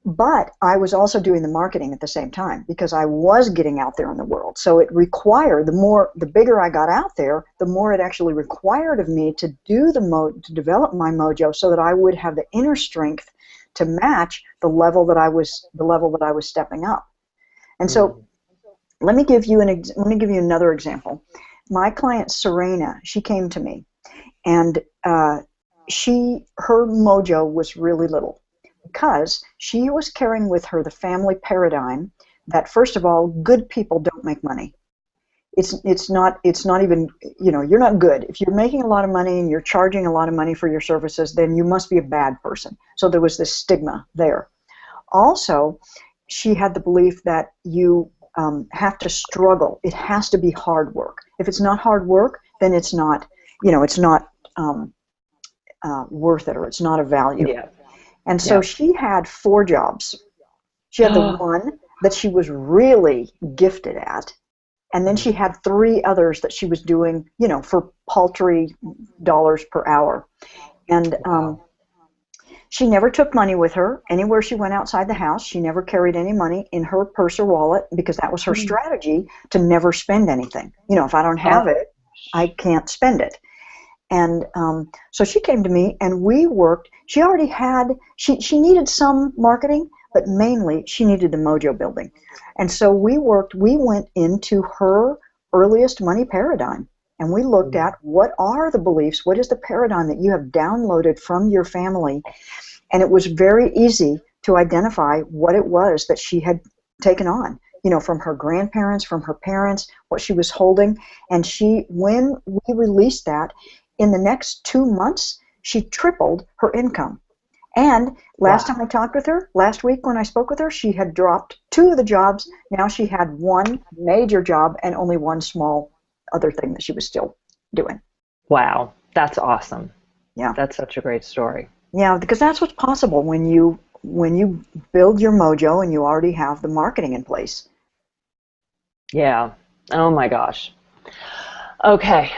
but I was also doing the marketing at the same time, because I was getting out there in the world. So it required, the bigger I got out there, the more it actually required of me to do to develop my mojo, so that I would have the inner strength to match the level that I was stepping up. And so let me give you another example. My client Serena, she came to me, and her mojo was really little because she was carrying with her the family paradigm that, first of all, good people don't make money. It's not even, you're not good. If you're making a lot of money and you're charging a lot of money for your services, then you must be a bad person. So there was this stigma there. Also, she had the belief that you have to struggle. It has to be hard work. If it's not hard work, then it's not, it's not worth it, or it's not of value. Yeah. And so she had 4 jobs. She had the one that she was really gifted at, and then she had 3 others that she was doing, for paltry dollars per hour. And she never took money with her anywhere she went outside the house. She never carried any money in her purse or wallet because that was her strategy, to never spend anything. If I don't have it, I can't spend it. And so she came to me, and we worked. She already had, she needed some marketing, but mainly she needed the mojo building. And so we went into her earliest money paradigm, and we looked at what are the beliefs, what is the paradigm that you have downloaded from your family. And it was very easy to identify what it was that she had taken on, from her grandparents, from her parents, what she was holding. And when we released that, in the next 2 months, she tripled her income. And last time I talked with her, last week when I spoke with her, she had dropped 2 of the jobs. Now she had 1 major job and only 1 small other thing that she was still doing. Wow, that's awesome. Yeah. That's such a great story. Yeah, because that's what's possible when you build your mojo and you already have the marketing in place. Yeah. Oh my gosh. Okay.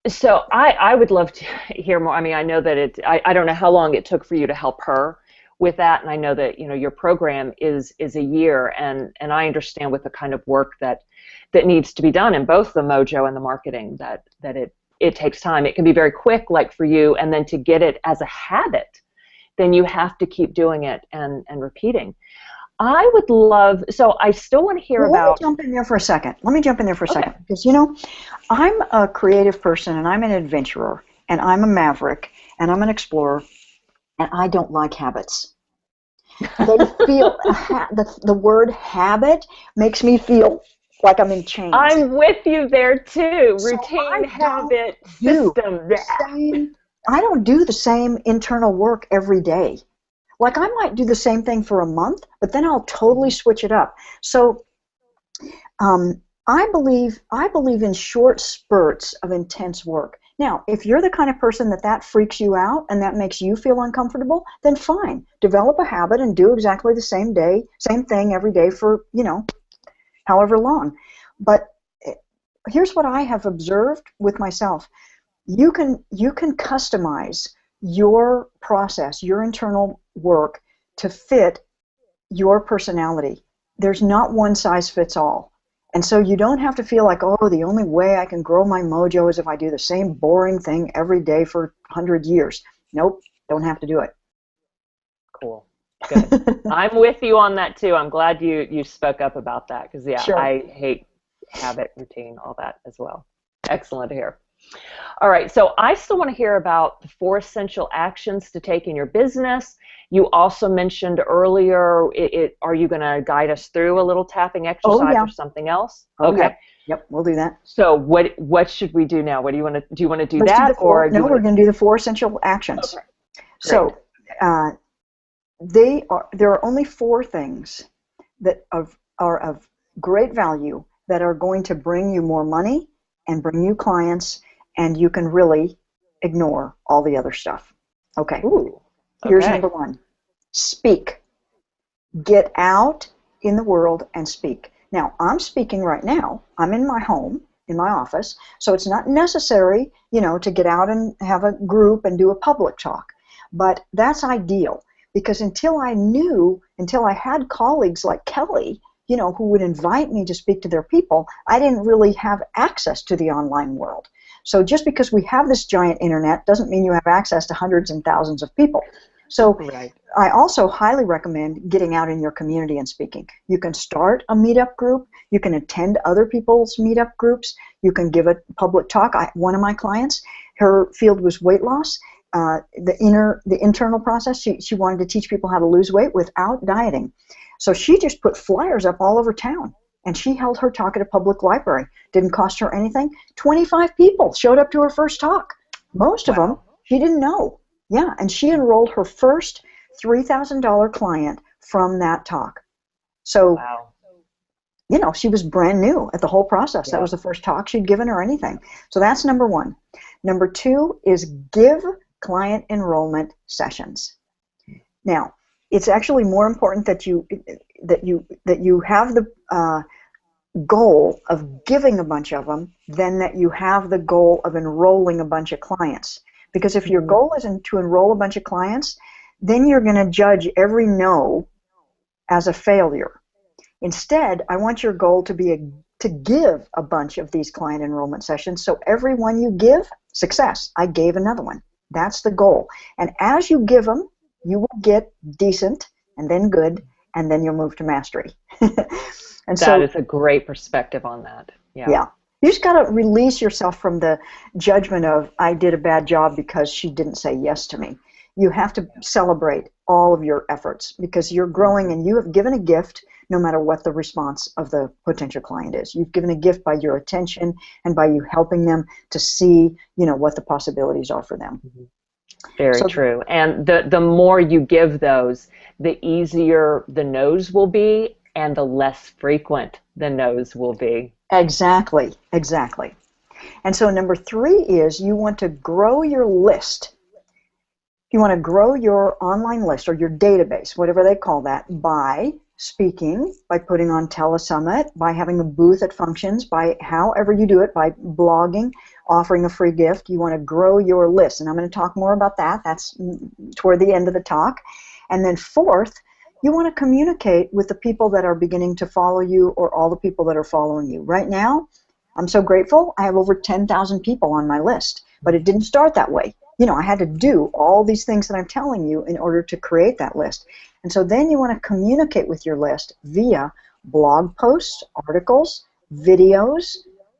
So I would love to hear more. I mean, I know that I don't know how long it took for you to help her with that, and I know that your program is a year, and I understand with the kind of work that needs to be done in both the mojo and the marketing that it takes time. It can be very quick, like for you, and then to get it as a habit, then you have to keep doing it and repeating. I would love, so I still want to hear about... Let me jump in there for a second. Because, I'm a creative person, and I'm an adventurer, and I'm a maverick, and I'm an explorer, and I don't like habits. They feel, the word habit makes me feel like I'm in chains. I'm with you there too. Routine, habit, system. I don't do the same internal work every day. Like, I might do the same thing for a month, but then I'll totally switch it up. So I believe in short spurts of intense work. Now, if you're the kind of person that freaks you out and that makes you feel uncomfortable, then fine. Develop a habit and do exactly the same thing every day for, however long. But here's what I have observed with myself. You can customize your process, your internal work, to fit your personality. There's not one size fits all. And so you don't have to feel like, oh, the only way I can grow my mojo is if I do the same boring thing every day for 100 years. Nope, don't have to do it. Cool. Good. I'm with you on that too. I'm glad you spoke up about that because, sure. I hate habit, routine, all that as well. Excellent to hear. All right, so I still want to hear about the 4 essential actions to take in your business. You also mentioned earlier, are you going to guide us through a little tapping exercise or something else? Okay. Yep, we'll do that. So what should we do now? What do you want to do? You want to do that, or no? We're going to do the 4 essential actions. Okay. So there are only 4 things that are of great value that are going to bring you more money and bring you clients, and you can really ignore all the other stuff. Okay. Ooh, okay. Here's number 1. Speak. Get out in the world and speak. Now, I'm speaking right now. I'm in my home, in my office, so it's not necessary, to get out and have a group and do a public talk. But that's ideal, because until I had colleagues like Kelly, who would invite me to speak to their people, I didn't really have access to the online world. So just because we have this giant internet doesn't mean you have access to hundreds and thousands of people. So Right. I also highly recommend getting out in your community and speaking. You can start a meetup group. You can attend other people's meetup groups. You can give a public talk. One of my clients, her field was weight loss. The internal process, she wanted to teach people how to lose weight without dieting. So she just put flyers up all over town, and she held her talk at a public library. Didn't cost her anything. 25 people showed up to her first talk. Most of them she didn't know. Yeah, and she enrolled her first $3,000 client from that talk. So, Wow. she was brand new at the whole process. That Yeah. was the first talk she'd given or anything. So that's number one. Number two is give client enrollment sessions. Now, it's actually more important that you have the goal of giving a bunch of them than that you have the goal of enrolling a bunch of clients. Because if your goal isn't to enroll a bunch of clients, then you're going to judge every no as a failure. Instead, I want your goal to be to give a bunch of these client enrollment sessions. So every one you give, success. I gave another one. That's the goal. And as you give them, you will get decent and then good, and then you'll move to mastery. And That is a great perspective on that. Yeah. Yeah. You just got to release yourself from the judgment of, I did a bad job because she didn't say yes to me. You have to celebrate all of your efforts because you're growing and you have given a gift no matter what the response of the potential client is. You've given a gift by your attention and by you helping them to see, what the possibilities are for them. Very true. And the more you give those, the easier the no's will be and the less frequent the no's will be. Exactly. And so number three is you want to grow your list. You want to grow your online list or your database, whatever they call that, by speaking, by putting on Telesummit, by having a booth at functions, by however you do it, by blogging, offering a free gift. You want to grow your list. And I'm going to talk more about that. That's toward the end of the talk. And then fourth, you want to communicate with the people that are beginning to follow you or all the people that are following you. Right now, I'm so grateful. I have over 10,000 people on my list, but it didn't start that way. I had to do all these things that I'm telling you in order to create that list. And so then you want to communicate with your list via blog posts, articles, videos,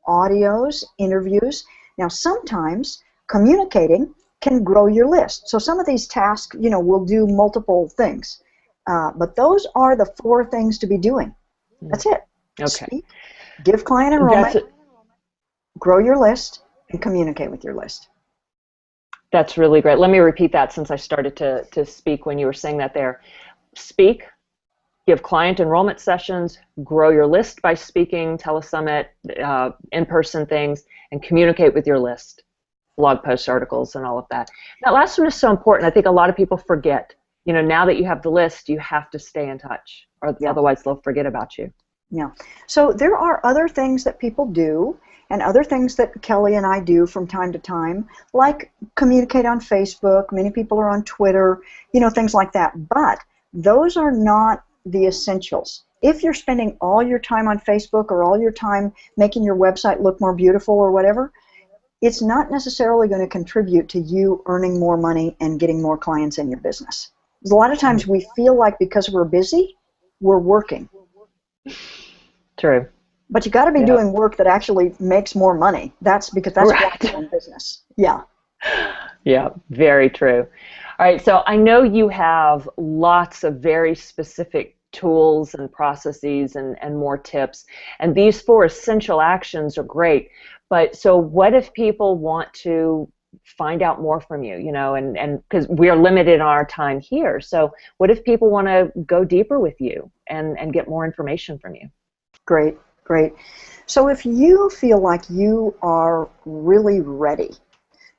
audios, interviews. Now, sometimes communicating can grow your list. So some of these tasks, will do multiple things. But those are the four things to be doing. That's it. Okay. Speak, give client enrollment, grow your list, and communicate with your list. That's really great. Let me repeat that since I started to speak when you were saying that there. Speak, give client enrollment sessions, grow your list by speaking, Telesummit, in-person things, and communicate with your list, blog posts, articles, and all of that. That last one is so important. I think a lot of people forget. Now that you have the list, you have to stay in touch, or otherwise they'll forget about you. Yeah. So there are other things that people do and other things that Kelly and I do from time to time, like communicate on Facebook. Many people are on Twitter, things like that. But those are not the essentials. If you're spending all your time on Facebook or all your time making your website look more beautiful or whatever, it's not necessarily going to contribute to you earning more money and getting more clients in your business. A lot of times we feel like because we're busy, we're working. True. But you got to be doing work that actually makes more money. That's because that's why you're in business. Yeah. Yeah, very true. All right, so I know you have lots of very specific tools and processes and more tips, and these 4 essential actions are great. But so what if people want to find out more from you, and because we are limited on our time here, so what if people want to go deeper with you and get more information from you? Great. So if you feel like you are really ready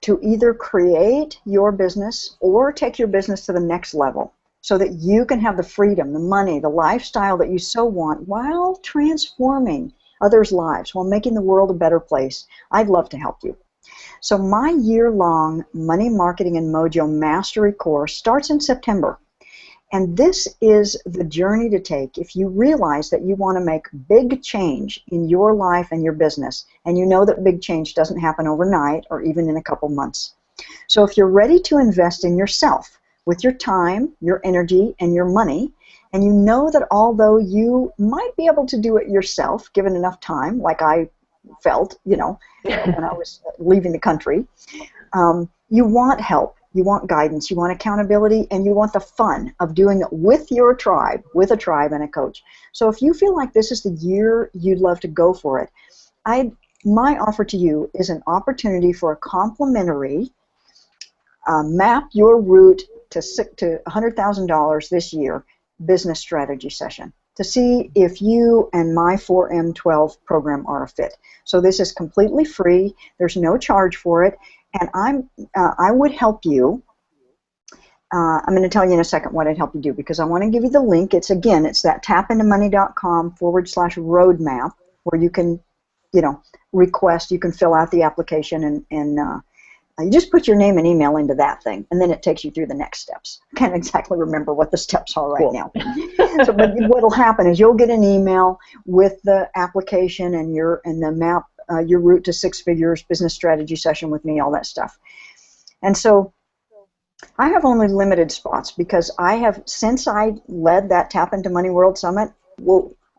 to either create your business or take your business to the next level so that you can have the freedom, the money, the lifestyle that you so want while transforming others' lives, while making the world a better place, I'd love to help you. So my year-long Money Marketing and Mojo Mastery course starts in September. And this is the journey to take if you realize that you want to make big change in your life and your business, and you know that big change doesn't happen overnight or even in a couple months. So if you're ready to invest in yourself with your time, your energy, and your money. And you know that although you might be able to do it yourself, given enough time, like I felt, when I was leaving the country, you want help, you want guidance, you want accountability, and you want the fun of doing it with your tribe, with a tribe and a coach. So if you feel like this is the year you'd love to go for it, my offer to you is an opportunity for a complimentary map your route to $100,000 this year business strategy session to see if you and my 4M12 program are a fit. So this is completely free. There's no charge for it, and I would help you. I'm going to tell you in a second what I'd help you do, because I want to give you the link. It's that tapintomoney.com/roadmap, where you can, request. You can fill out the application and you just put your name and email into that thing, and then it takes you through the next steps. I can't exactly remember what the steps are right now. But what will happen is you'll get an email with the application and the map, your route to 6 figures, business strategy session with me, all that stuff. And so I have only limited spots because since I led that Tap Into Money World Summit,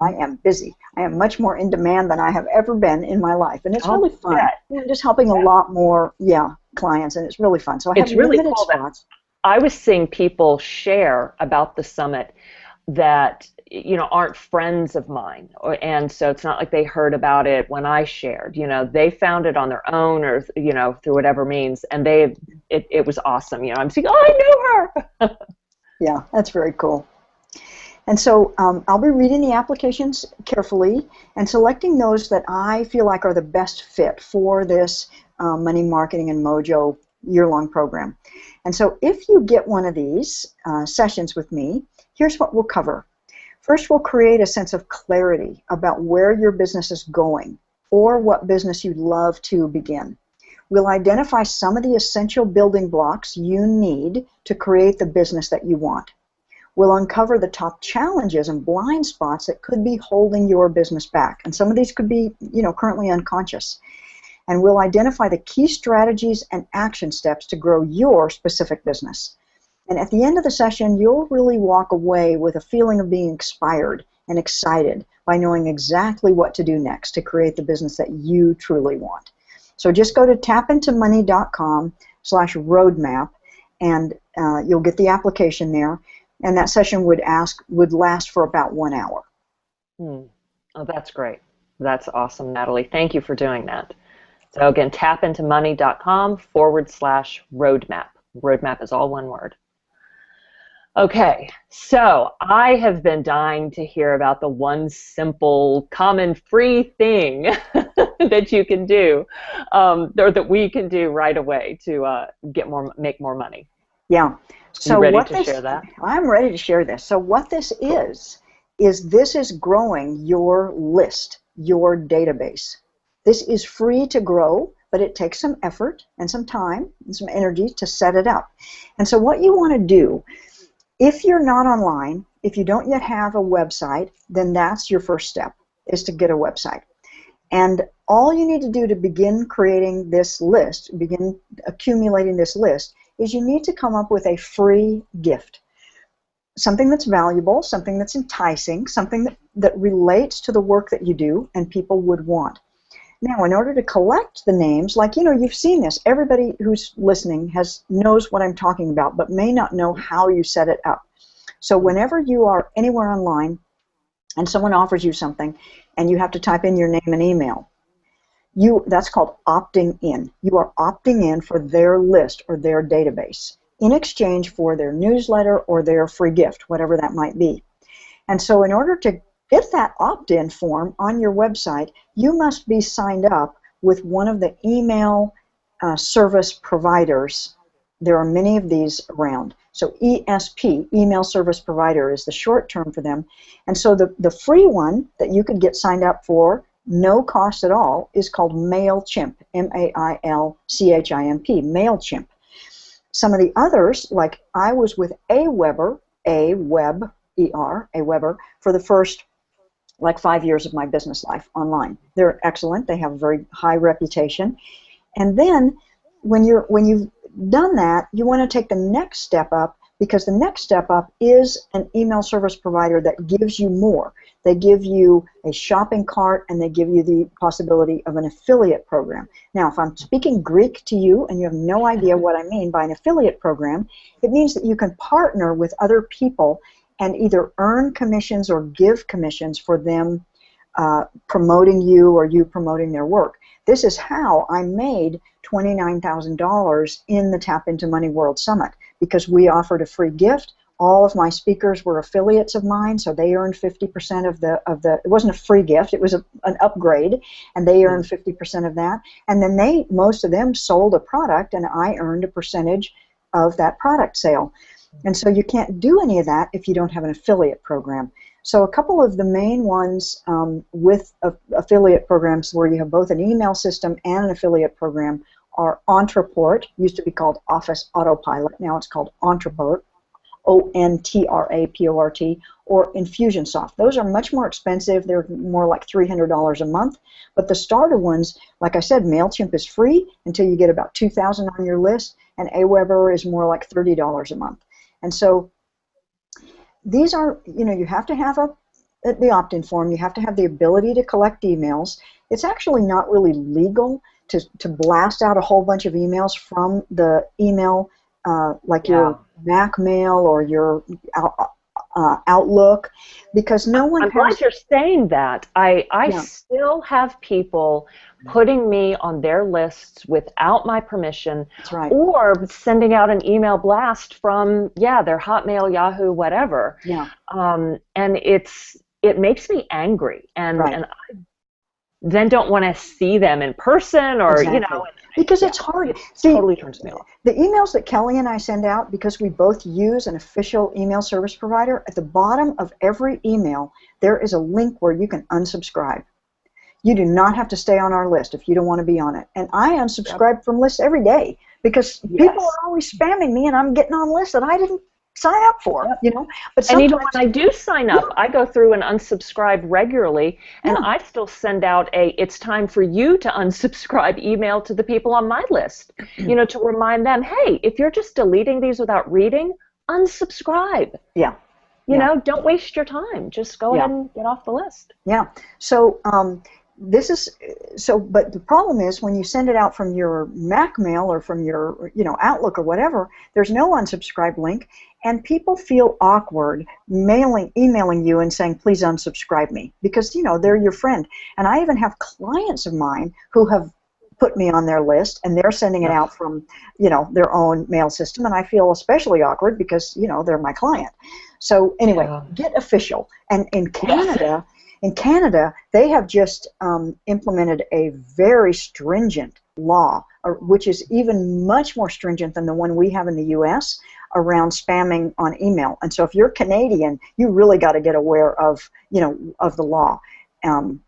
I am busy. I am much more in demand than I have ever been in my life, and it's really fun. I'm just helping a lot more, clients, and it's really fun. So I have limited spots. I was seeing people share about the summit that aren't friends of mine, and so it's not like they heard about it when I shared. They found it on their own, or through whatever means, and it was awesome. I'm saying, I knew her. Yeah, that's very cool. And so I'll be reading the applications carefully and selecting those that I feel like are the best fit for this Money Marketing and Mojo year-long program. And so if you get one of these sessions with me, here's what we'll cover. First, we'll create a sense of clarity about where your business is going or what business you'd love to begin. We'll identify some of the essential building blocks you need to create the business that you want. We'll uncover the top challenges and blind spots that could be holding your business back. And some of these could be, currently unconscious. And we'll identify the key strategies and action steps to grow your specific business. And at the end of the session, you'll really walk away with a feeling of being inspired and excited by knowing exactly what to do next to create the business that you truly want. So just go to tapintomoney.com/roadmap, and you'll get the application there. And that session would last for about 1 hour. Oh, that's great. That's awesome, Natalie. Thank you for doing that. So again, tapintomoney.com/roadmap. Roadmap is all one word. Okay, so I have been dying to hear about the one simple, common, free thing that you can do, or that we can do right away to make more money. Yeah. So you ready to share that? I'm ready to share this. So what this is growing your list, your database. This is free to grow, but it takes some effort and some time and some energy to set it up. And so what you want to do, if you're not online, if you don't yet have a website, then that's your first step, is to get a website. And all you need to do to begin creating this list, begin accumulating this list, is you need to come up with a free gift. Something that's valuable, something that's enticing, something that relates to the work that you do and people would want. Now, in order to collect the names, you've seen this. Everybody who's listening knows what I'm talking about, but may not know how you set it up. So whenever you are anywhere online and someone offers you something and you have to type in your name and email, that's called opting in. You are opting in for their list or their database in exchange for their newsletter or their free gift, whatever that might be. And so in order to get that opt-in form on your website, you must be signed up with one of the email service providers. There are many of these around. So ESP, Email Service Provider, is the short term for them. And so the free one that you could get signed up for, no cost at all, is called MailChimp, MailChimp, MailChimp. Some of the others, like I was with Aweber, Aweber, for the first 5 years of my business life online. They're excellent. They have a very high reputation. And then when you've done that, you want to take the next step up because the next step up is an email service provider that gives you more. They give you a shopping cart, and they give you the possibility of an affiliate program. Now, if I'm speaking Greek to you and you have no idea what I mean by an affiliate program, it means that you can partner with other people and either earn commissions or give commissions for them promoting you or you promoting their work. This is how I made $29,000 in the Tap Into Money World Summit, because we offered a free gift. All of my speakers were affiliates of mine, so they earned 50% of the, it wasn't a free gift, it was an upgrade, and they earned 50% of that. And then most of them sold a product, and I earned a percentage of that product sale. And so you can't do any of that if you don't have an affiliate program. So a couple of the main ones with affiliate programs where you have both an email system and an affiliate program are Ontraport, used to be called Office Autopilot, now it's called Ontraport, Ontraport, or Infusionsoft. Those are much more expensive. They're more like $300 a month. But the starter ones, like I said, MailChimp is free until you get about 2,000 on your list, and Aweber is more like $30 a month. And so these are, you have to have the opt-in form. You have to have the ability to collect emails. It's actually not really legal to blast out a whole bunch of emails from the email, like your Mac mail or your Outlook, because no one I'm glad you're saying that. I still have people putting me on their lists without my permission. That's right. Or sending out an email blast from, their Hotmail, Yahoo, whatever. Yeah. And it makes me angry. And I then don't want to see them in person or, because it's hard. It totally turns me off. The emails that Kelly and I send out, because we both use an official email service provider, at the bottom of every email, there is a link where you can unsubscribe. You do not have to stay on our list if you don't want to be on it. And I unsubscribe from lists every day because people are always spamming me, and I'm getting on lists that I didn't sign up for, But and even when I do sign up, I go through and unsubscribe regularly, and I still send out it's time for you to unsubscribe email to the people on my list, to remind them, hey, if you're just deleting these without reading, unsubscribe. Yeah. Don't waste your time. Just go ahead and get off the list. Yeah. So but the problem is when you send it out from your Mac mail or from your, Outlook or whatever, there's no unsubscribe link, and people feel awkward emailing you and saying, please unsubscribe me, because, they're your friend. And I even have clients of mine who have put me on their list, and they're sending it out from, their own mail system, and I feel especially awkward because, they're my client. So anyway, get official. And in Canada, they have just implemented a very stringent law, which is even much more stringent than the one we have in the U.S. around spamming on email. And so if you're Canadian, you really got to get aware of, of the law.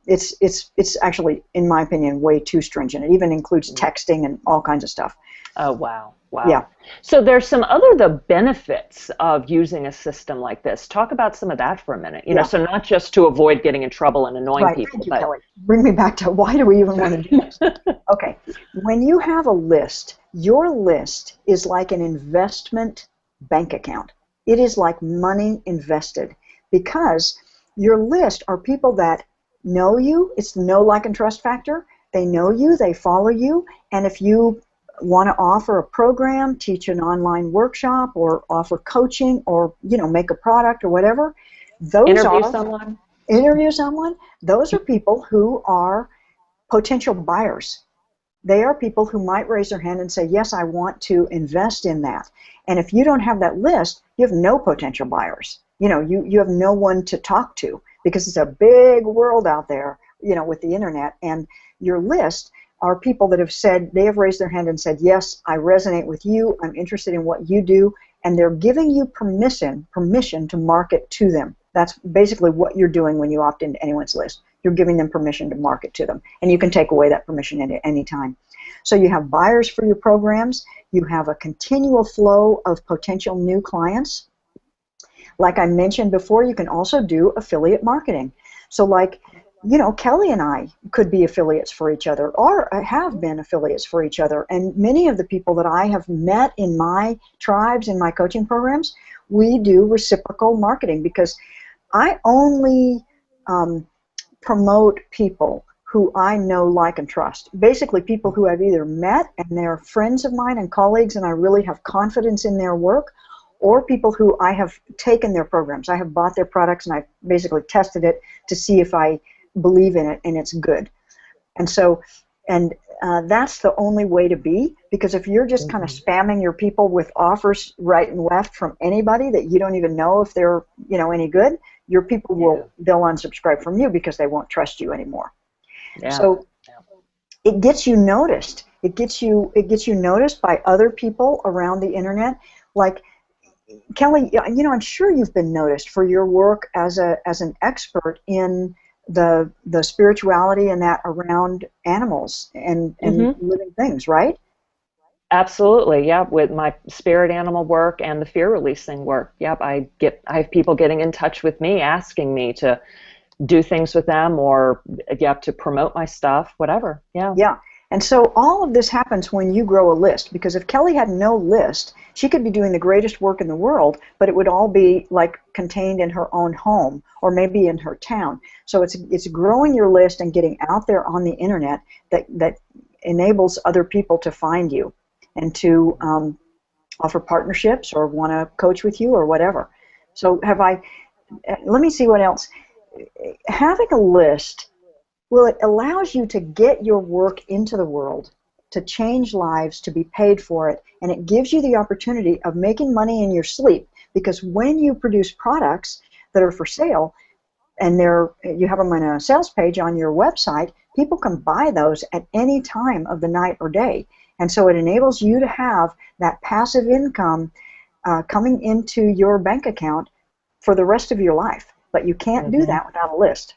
It's actually, in my opinion, way too stringent. It even includes texting and all kinds of stuff. Oh, wow. Wow. Yeah. So there's some the benefits of using a system like this. Talk about some of that for a minute. So not just to avoid getting in trouble and annoying people. Thank you, Kelly. Bring me back to why do we even want to do this? Okay. When you have a list, your list is like an investment bank account. It is like money invested, because your list are people that know you. It's the know, like, and trust factor. They know you. They follow you. And if you want to offer a program, teach an online workshop, or offer coaching, or make a product or whatever, interview someone, those are people who are potential buyers. They are people who might raise their hand and say, yes, I want to invest in that. And if you don't have that list, you have no potential buyers. You have no one to talk to, because it's a big world out there, with the internet. And your list are people that have said, they have raised their hand and said, yes, I resonate with you, I'm interested in what you do, and they're giving you permission to market to them. That's basically what you're doing when you opt into anyone's list. You're giving them permission to market to them, and you can take away that permission at any time. So you have buyers for your programs, you have a continual flow of potential new clients. Like I mentioned before, you can also do affiliate marketing. So like Kelly and I could be affiliates for each other, or have been affiliates for each other. And many of the people that I have met in my tribes, in my coaching programs, we do reciprocal marketing, because I only promote people who I know, like, and trust. Basically, people who I've either met and they're friends of mine and colleagues, and I really have confidence in their work, or people who I have taken their programs. I have bought their products and I've basically tested it to see if I believe in it and it's good. And so, that's the only way to be, because if you're just kind of spamming your people with offers right and left from anybody that you don't even know if they're, any good, your people they'll unsubscribe from you because they won't trust you anymore. Yeah. So it gets you noticed. It gets you noticed by other people around the internet. Like, Kelly, I'm sure you've been noticed for your work as an expert in the spirituality and that around animals and living things, right? Absolutely, yeah. With my spirit animal work and the fear releasing work, yep. I have people getting in touch with me, asking me to do things with them, or to promote my stuff, whatever. Yeah. Yeah. And so all of this happens when you grow a list, because if Kelly had no list, she could be doing the greatest work in the world, but it would all be like contained in her own home or maybe in her town. So it's growing your list and getting out there on the internet that enables other people to find you and to offer partnerships or want to coach with you or whatever. So let me see what else. Having a list, well, it allows you to get your work into the world, to change lives, to be paid for it, and it gives you the opportunity of making money in your sleep, because when you produce products that are for sale and you have them on a sales page on your website, people can buy those at any time of the night or day. And so it enables you to have that passive income coming into your bank account for the rest of your life. But you can't do that without a list.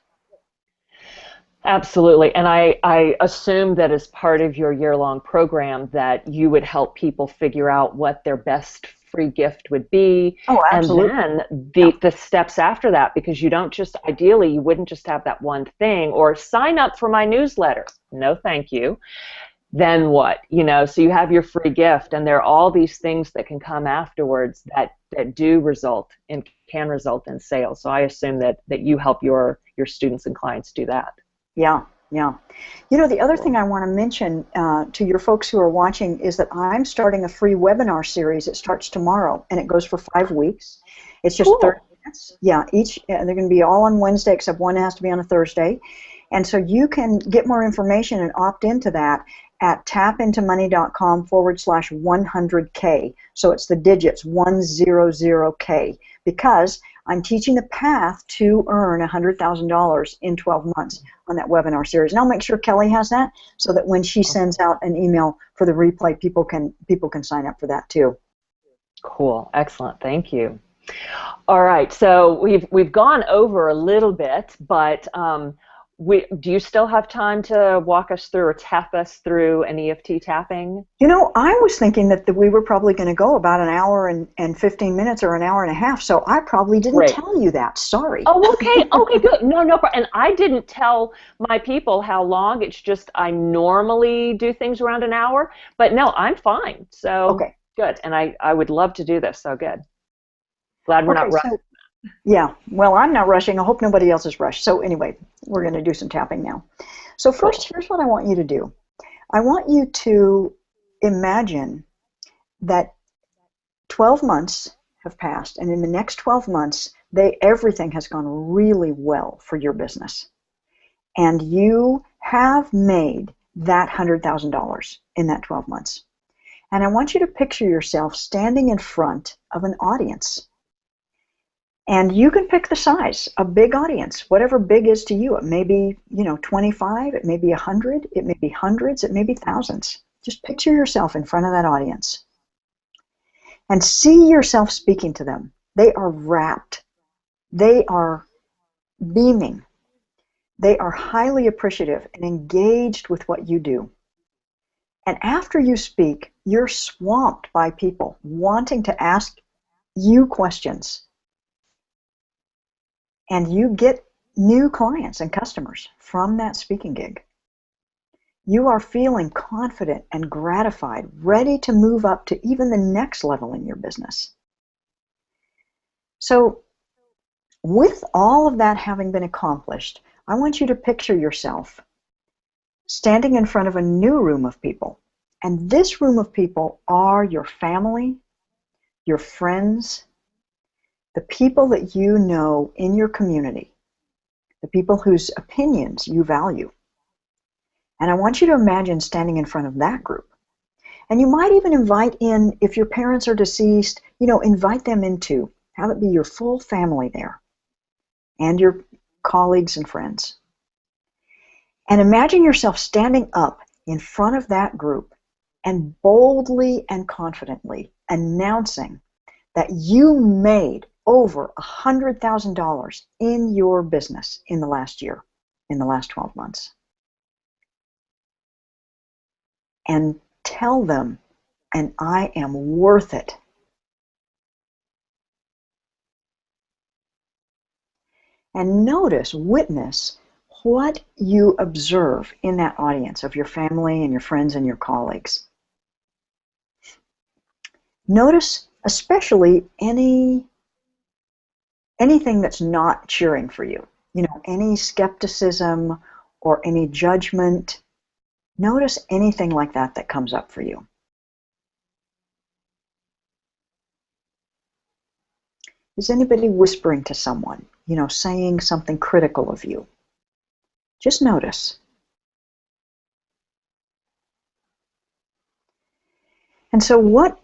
Absolutely. And I assume that as part of your year-long program that you would help people figure out what their best free gift would be. Oh, absolutely. And then the steps after that, because you don't just, ideally, you wouldn't just have that one thing, or sign up for my newsletter. No, thank you. Then what? So you have your free gift, and there are all these things that can come afterwards that can result in sales. So I assume that you help your students and clients do that. Yeah. The other thing I want to mention to your folks who are watching is that I'm starting a free webinar series. It starts tomorrow, and it goes for 5 weeks. It's just 30 minutes. Yeah, they're going to be all on Wednesday, except one has to be on a Thursday. And so you can get more information and opt into that at tapintomoney.com/100K. So it's the digits 100K, because I'm teaching the path to earn $100,000 in 12 months on that webinar series. And I'll make sure Kelly has that, so that when she sends out an email for the replay, people can sign up for that too. Cool. Excellent. Thank you. All right. So we've gone over a little bit, but do you still have time to walk us through or tap us through an EFT tapping? I was thinking that we were probably going to go about an hour and 15 minutes or an hour and a half, so I probably didn't tell you that. Sorry. Oh, okay. Okay, good. No problem. And I didn't tell my people how long. It's just I normally do things around an hour, but no, I'm fine. So good. And I would love to do this. So good. Glad we're not rushing. Yeah, well, I'm not rushing. I hope nobody else is rushed. So anyway, we're going to do some tapping now. So first, here's what I want you to do. I want you to imagine that 12 months have passed, and in the next 12 months, everything has gone really well for your business. And you have made that $100,000 in that 12 months. And I want you to picture yourself standing in front of an audience. And you can pick the size, a big audience, whatever big is to you. It may be, 25, it may be 100, it may be hundreds, it may be thousands. Just picture yourself in front of that audience and see yourself speaking to them. They are rapt. They are beaming. They are highly appreciative and engaged with what you do. And after you speak, you're swamped by people wanting to ask you questions. And you get new clients and customers from that speaking gig. You are feeling confident and gratified, ready to move up to even the next level in your business. So, with all of that having been accomplished, I want you to picture yourself standing in front of a new room of people. And this room of people are your family, your friends, the people that you know in your community, the people whose opinions you value. And I want you to imagine standing in front of that group. And you might even invite in, if your parents are deceased, invite them into, have it be your full family there and your colleagues and friends. And imagine yourself standing up in front of that group and boldly and confidently announcing that you made over $100,000 in your business in the last year, in the last 12 months. And tell them, and I am worth it. And witness what you observe in that audience of your family and your friends and your colleagues. Notice especially anything that's not cheering for you. Any skepticism or any judgment. Notice anything like that comes up for you. Is anybody whispering to someone, saying something critical of you? Just notice. And so what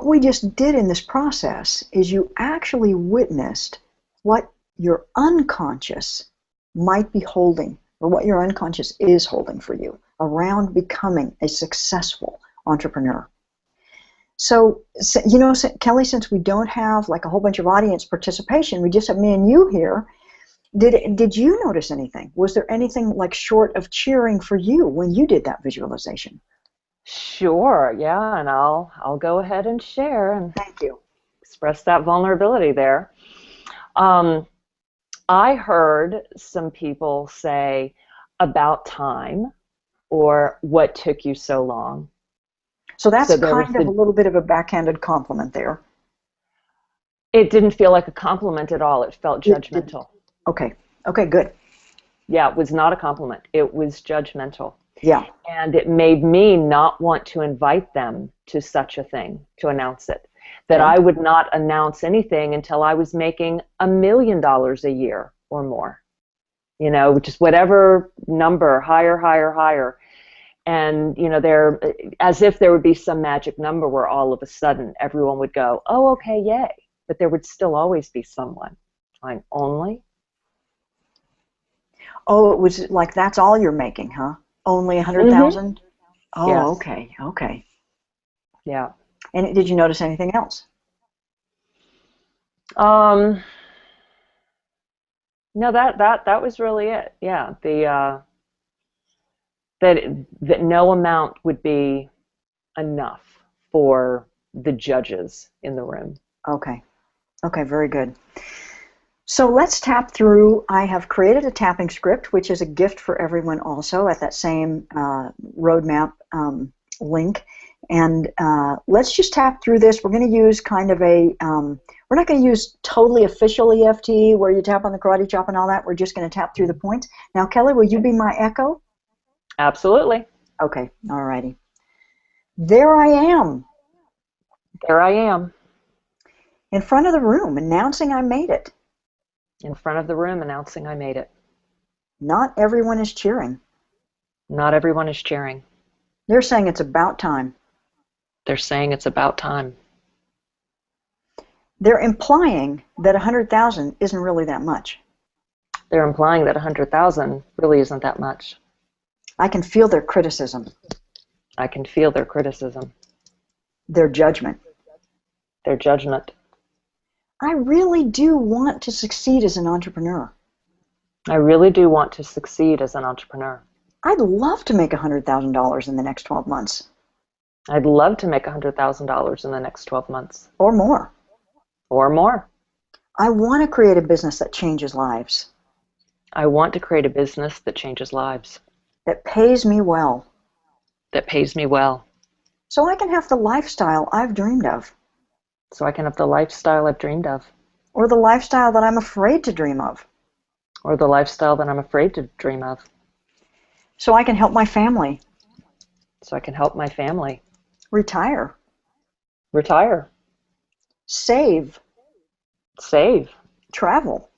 we just did in this process is you actually witnessed what your unconscious might be holding, or what your unconscious is holding for you around becoming a successful entrepreneur. So, Kelly, since we don't have like a whole bunch of audience participation, we just have me and you here, did you notice anything? Was there anything like short of cheering for you when you did that visualization? Sure, yeah, and I'll go ahead and share and thank you. Express that vulnerability there. I heard some people say, about time, or what took you so long. So that's kind of a little bit of a backhanded compliment there. It didn't feel like a compliment at all. It felt judgmental. Okay, good. Yeah, it was not a compliment. It was judgmental. Yeah. And it made me not want to invite them to such a thing, to announce it. That I would not announce anything until I was making $1 million a year or more. Just whatever number, higher. And, there, as if there would be some magic number where all of a sudden everyone would go, oh, okay, yay. But there would still always be someone going, only? Oh, it was like, that's all you're making, huh? Only 100,000? Mm-hmm. Oh, yes. Okay. Yeah. And did you notice anything else? No, that was really it. Yeah, that no amount would be enough for the judges in the room. Okay, very good. So let's tap through. I have created a tapping script, which is a gift for everyone also at that same roadmap link. And let's just tap through this. We're going to use kind of a, we're not going to use totally official EFT where you tap on the karate chop and all that. We're just going to tap through the points. Now, Kelly, will you be my echo? Absolutely. Okay, all righty. There I am. There I am. In front of the room, announcing I made it. In front of the room, announcing I made it. Not everyone is cheering. Not everyone is cheering. They're saying it's about time. They're saying it's about time. They're implying that 100,000 isn't really that much. They're implying that 100,000 really isn't that much. I can feel their criticism. I can feel their criticism. Their judgment. Their judgment. I really do want to succeed as an entrepreneur. I really do want to succeed as an entrepreneur. I'd love to make $100,000 in the next 12 months. I'd love to make $100,000 in the next 12 months. Or more. Or more. I want to create a business that changes lives. I want to create a business that changes lives, that pays me well, that pays me well, so I can have the lifestyle I've dreamed of, so I can have the lifestyle I've dreamed of, or the lifestyle that I'm afraid to dream of, or the lifestyle that I'm afraid to dream of, so I can help my family so I can help my family retire, retire, save, save, travel,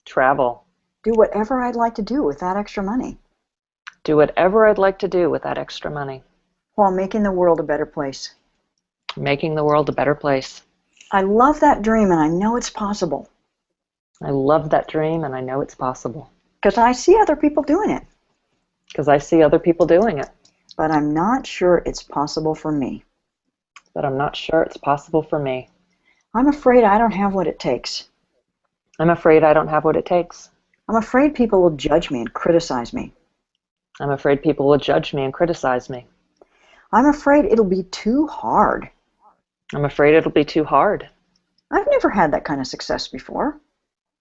travel, do whatever I'd like to do with that extra money do whatever I'd like to do with that extra money, while making the world a better place. making the world a better place. I love that dream, and I know it's possible I love that dream, and I know it's possible because I see other people doing it, because I see other people doing it, but I'm not sure it's possible for me. but I'm not sure it's possible for me. I'm afraid I don't have what it takes. I'm afraid I don't have what it takes. I'm afraid people will judge me and criticize me. I'm afraid people will judge me and criticize me. I'm afraid it'll be too hard. I'm afraid it'll be too hard. I've never had that kind of success before.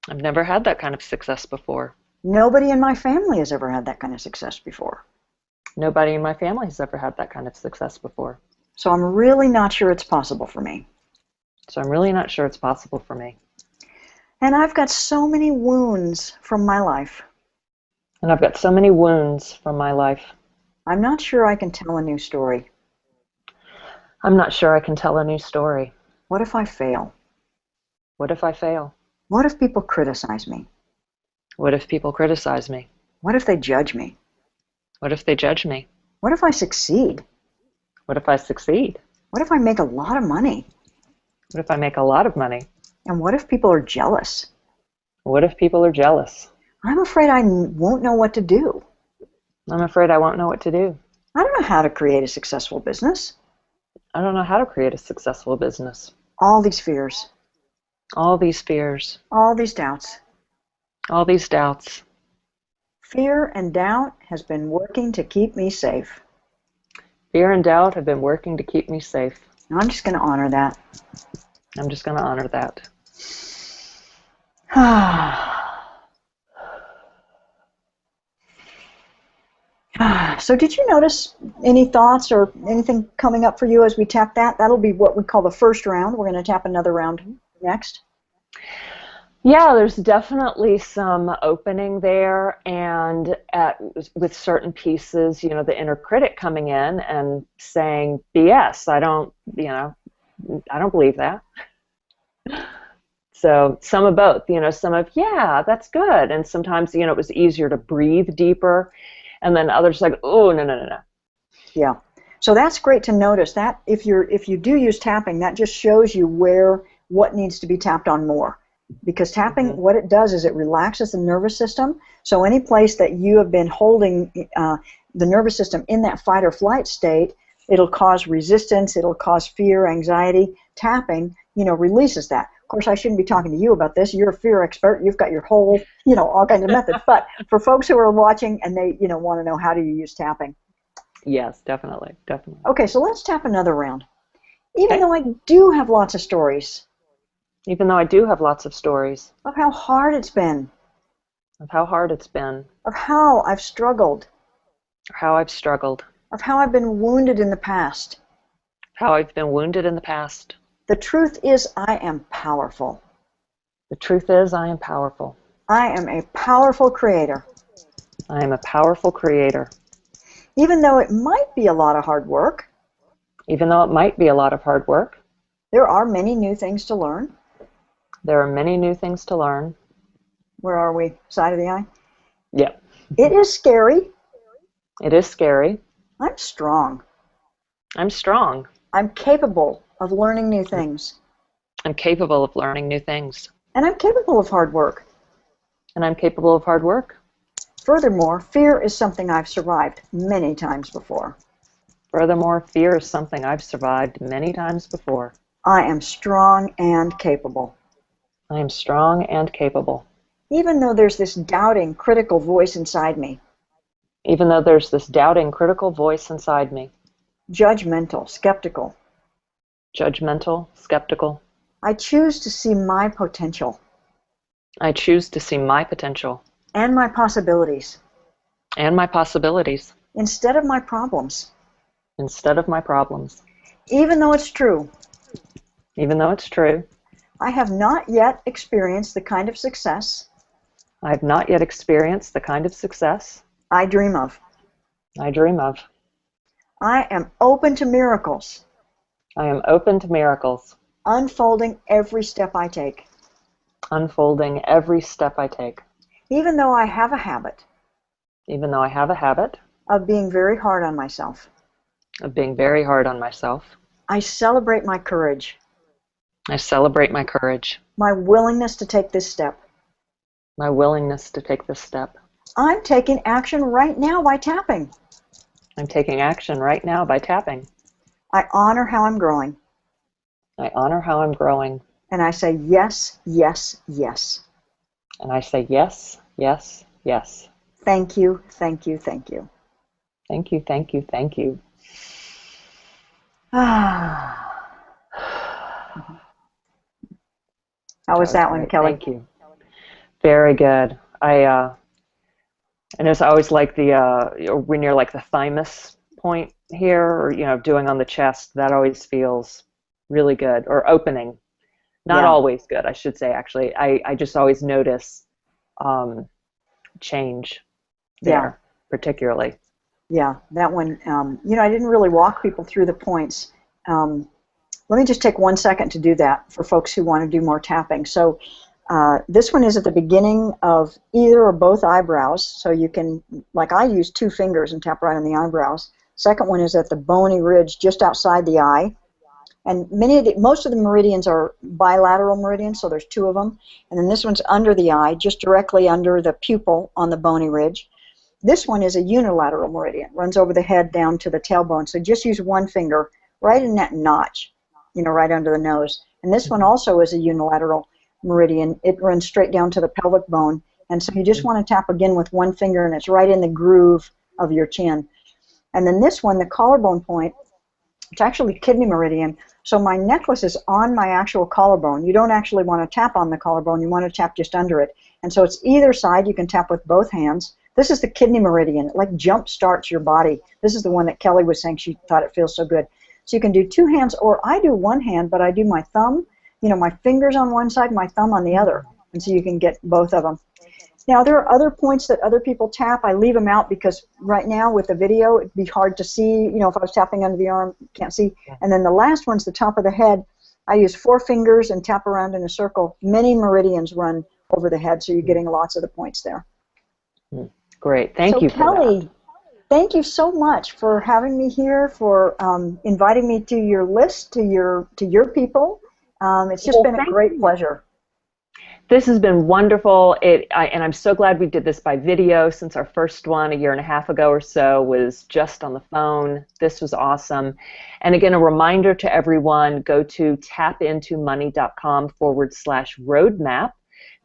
I've never had that kind of success before. Nobody in my family has ever had that kind of success before. Nobody in my family has ever had that kind of success before. So I'm really not sure it's possible for me. So I'm really not sure it's possible for me. And I've got so many wounds from my life. And I've got so many wounds from my life. I'm not sure I can tell a new story. I'm not sure I can tell a new story. What if I fail? What if I fail? What if people criticize me? What if people criticize me? What if they judge me? What if they judge me? What if I succeed? What if I succeed? What if I make a lot of money? What if I make a lot of money? And what if people are jealous? What if people are jealous? I'm afraid I won't know what to do. I'm afraid I won't know what to do. I don't know how to create a successful business. I don't know how to create a successful business. All these fears, All these fears, all these doubts. all these doubts. Fear and doubt has been working to keep me safe. Fear and doubt have been working to keep me safe. And I'm just going to honor that. I'm just going to honor that. So did you notice any thoughts or anything coming up for you as we tap that? That'll be what we call the first round. We're going to tap another round next. Yeah, there's definitely some opening there, and with certain pieces, you know, the inner critic coming in and saying, BS, I don't believe that. So some of both, you know, some of, yeah, that's good. And sometimes, you know, it was easier to breathe deeper. And then others like, oh, no. Yeah. So that's great to notice that if you do use tapping, that just shows you what needs to be tapped on more. Because tapping, what it does is it relaxes the nervous system. So any place that you have been holding the nervous system in that fight or flight state, it'll cause resistance, it'll cause fear, anxiety. Tapping, you know, releases that. Of course, I shouldn't be talking to you about this. You're a fear expert. You've got your whole, you know, all kinds of methods. But for folks who are watching and they, you know, want to know how do you use tapping. Yes, definitely. Okay, so let's tap another round. Even Okay. though I do have lots of stories Even though I do have lots of stories of how hard it's been, of how hard it's been, of how I've struggled, or how I've struggled, of how I've been wounded in the past, how I've been wounded in the past. the truth is I am powerful. The truth is I am powerful. I am a powerful creator. I am a powerful creator. Even though it might be a lot of hard work, Even though it might be a lot of hard work, there are many new things to learn. there are many new things to learn. Where are we? Side of the eye? Yep. It is scary. It is scary. I'm strong. I'm strong. I'm capable of learning new things. I'm capable of learning new things. And I'm capable of hard work. And I'm capable of hard work. Furthermore, fear is something I've survived many times before. Furthermore, fear is something I've survived many times before. I am strong and capable. I am strong and capable. Even though there's this doubting, critical voice inside me, Even though there's this doubting, critical voice inside me. judgmental, skeptical, Judgmental, skeptical. I choose to see my potential. I choose to see my potential. and my possibilities and my possibilities instead of my problems. instead of my problems. Even though it's true, Even though it's true, I have not yet experienced the kind of success I have not yet experienced the kind of success I dream of. I dream of. I am open to miracles, I am open to miracles, unfolding every step I take. unfolding every step I take. Even though I have a habit Even though I have a habit of being very hard on myself, of being very hard on myself, I celebrate my courage, I celebrate my courage, my willingness to take this step. my willingness to take this step. I'm taking action right now by tapping. I'm taking action right now by tapping. I honor how I'm growing. I honor how I'm growing. And I say yes, yes, yes. And I say yes, yes, yes. Thank you, thank you, thank you. Thank you, thank you, thank you. How was that one, Great. Kelly? Thank you. Very good. And I always like when you're like the thymus point here, or doing on the chest. That always feels really good, or opening. Not always good, I should say. Actually, I just always notice change there, particularly. Yeah, that one. I didn't really walk people through the points. Let me just take 1 second to do that for folks who want to do more tapping. So this one is at the beginning of either or both eyebrows. So you can, like I use 2 fingers and tap right on the eyebrows. Second one is at the bony ridge just outside the eye. And most of the meridians are bilateral meridians, so there's 2 of them. And then this one's under the eye, just directly under the pupil on the bony ridge. This one is a unilateral meridian, runs over the head down to the tailbone. So just use 1 finger right in that notch, right under the nose. And this one also is a unilateral meridian. It runs straight down to the pelvic bone. And so you just want to tap again with 1 finger, and it's right in the groove of your chin. And then this one, the collarbone point, it's actually kidney meridian. So my necklace is on my actual collarbone. You don't actually want to tap on the collarbone. You want to tap just under it. And so it's either side. You can tap with both hands. This is the kidney meridian. It like jump starts your body. This is the one that Kelly was saying she thought it feels so good. So you can do 2 hands, or I do 1 hand, but I do my thumb, my fingers on one side, my thumb on the other. And so you can get both of them. Now, there are other points that other people tap. I leave them out because right now with the video, it'd be hard to see. If I was tapping under the arm, can't see. And then the last one's the top of the head. I use 4 fingers and tap around in a circle. Many meridians run over the head, so you're getting lots of the points there. Great. Thank you for Kelly, that. Thank you so much for having me here, for inviting me to your list, to your people. It's just been a great pleasure. This has been wonderful, and I'm so glad we did this by video, since our first one 1.5 years ago or so was just on the phone. This was awesome. And again, a reminder to everyone, go to tapintomoney.com/roadmap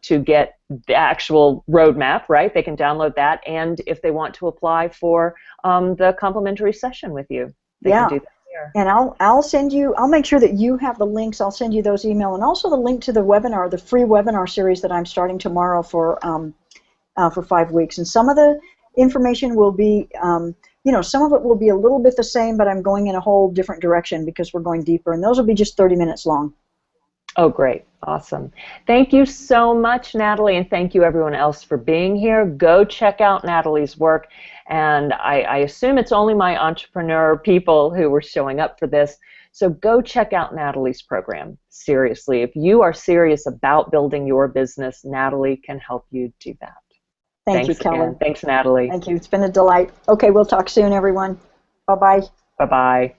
to get the actual roadmap, right? They can download that, and if they want to apply for the complimentary session with you, they can do that. And I'll make sure that you have the links. I'll send you those email, and also the link to the webinar, the free webinar series that I'm starting tomorrow for 5 weeks. And some of the information will be, some of it will be a little bit the same, but I'm going in a whole different direction because we're going deeper. And those will be just 30 minutes long. Oh, great. Awesome. Thank you so much, Natalie, and thank you everyone else for being here. Go check out Natalie's work, and I assume it's only my entrepreneur people who were showing up for this, so go check out Natalie's program. Seriously, if you are serious about building your business, Natalie can help you do that. Thanks you, Kelly. Again. Thanks, Natalie. Thank you. It's been a delight. Okay, we'll talk soon, everyone. Bye-bye. Bye-bye.